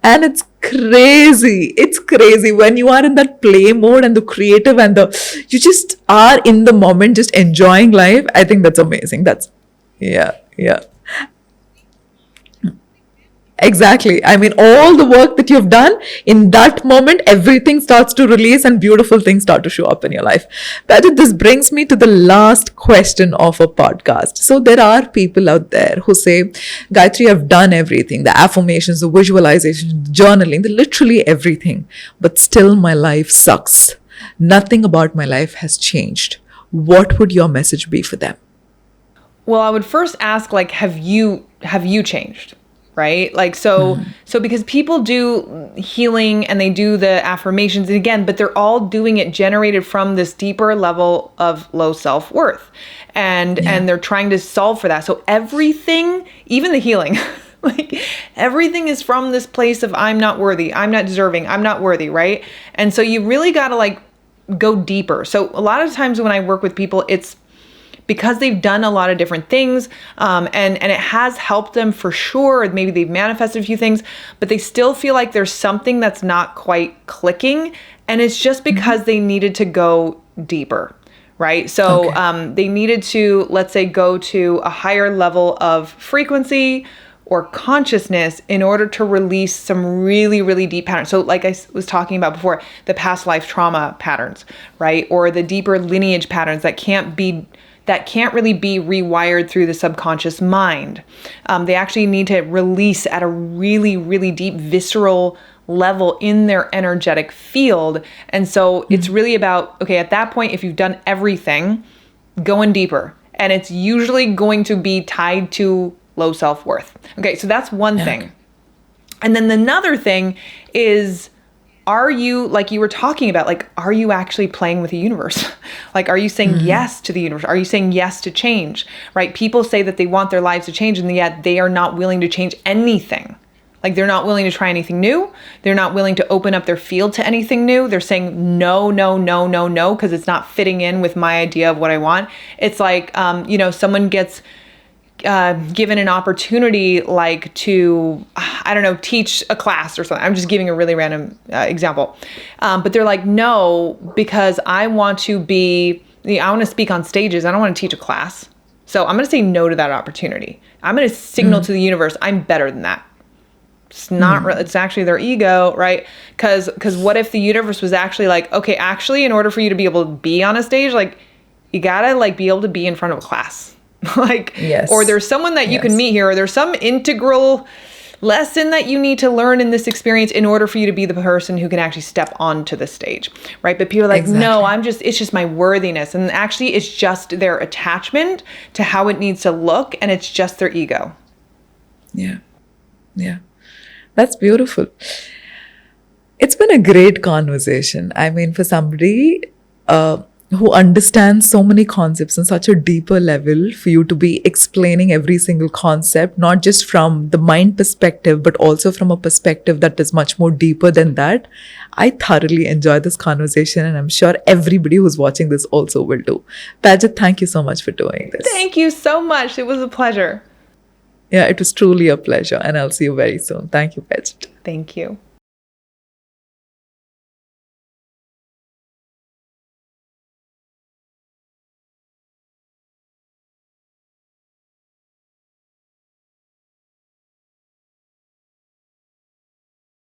And it's crazy. It's crazy when you are in that play mode and the creative and you just are in the moment, just enjoying life. I think that's amazing. Yeah, yeah. Exactly. I mean, all the work that you've done in that moment, everything starts to release and beautiful things start to show up in your life. But this brings me to the last question of a podcast. So there are people out there who say, Gayatri, I've done everything, the affirmations, the visualization, the journaling, the literally everything, but still my life sucks. Nothing about my life has changed. What would your message be for them? Well, I would first ask, like, have you changed? Right? Like, so because people do healing and they do the affirmations, and again, but they're all doing it generated from this deeper level of low self-worth. And they're trying to solve for that. So everything, even the healing, like everything is from this place of I'm not worthy, I'm not deserving, I'm not worthy, right? And so you really got to like go deeper. So a lot of times when I work with people, it's because they've done a lot of different things, and it has helped them for sure. Maybe they've manifested a few things, but they still feel like there's something that's not quite clicking. And it's just because they needed to go deeper, right? So they needed to, let's say, go to a higher level of frequency or consciousness in order to release some really, really deep patterns. So like I was talking about before, the past life trauma patterns, right? Or the deeper lineage patterns that can't really be rewired through the subconscious mind. They actually need to release at a really, really deep visceral level in their energetic field. And so it's really about, okay, at that point, if you've done everything, going deeper. And it's usually going to be tied to low self-worth. Okay, so that's one thing. And then another thing is, are you, like you were talking about, like, are you actually playing with the universe? Like, are you saying yes to the universe? Are you saying yes to change, right? People say that they want their lives to change, and yet they are not willing to change anything. Like, they're not willing to try anything new. They're not willing to open up their field to anything new. They're saying no, no, no, no, no, because it's not fitting in with my idea of what I want. It's like, someone gets given an opportunity, like to, I don't know, teach a class or something. I'm just giving a really random example. But they're like, no, because I want to speak on stages. I don't want to teach a class. So I'm going to say no to that opportunity. I'm going to signal to the universe, I'm better than that. It's not, it's actually their ego, right? Because what if the universe was actually like, okay, actually, in order for you to be able to be on a stage, like, you got to like be able to be in front of a class. Like, or there's someone that you can meet here, or there's some integral lesson that you need to learn in this experience in order for you to be the person who can actually step onto the stage, right? But people are like, no, it's just my worthiness. And actually it's just their attachment to how it needs to look, and it's just their ego. Yeah. That's beautiful. It's been a great conversation. I mean, for somebody who understands so many concepts on such a deeper level, for you to be explaining every single concept, not just from the mind perspective, but also from a perspective that is much more deeper than that. I thoroughly enjoyed this conversation, and I'm sure everybody who's watching this also will too. Paget, thank you so much for doing this. Thank you so much. It was a pleasure. Yeah, it was truly a pleasure, and I'll see you very soon. Thank you, Paget. Thank you.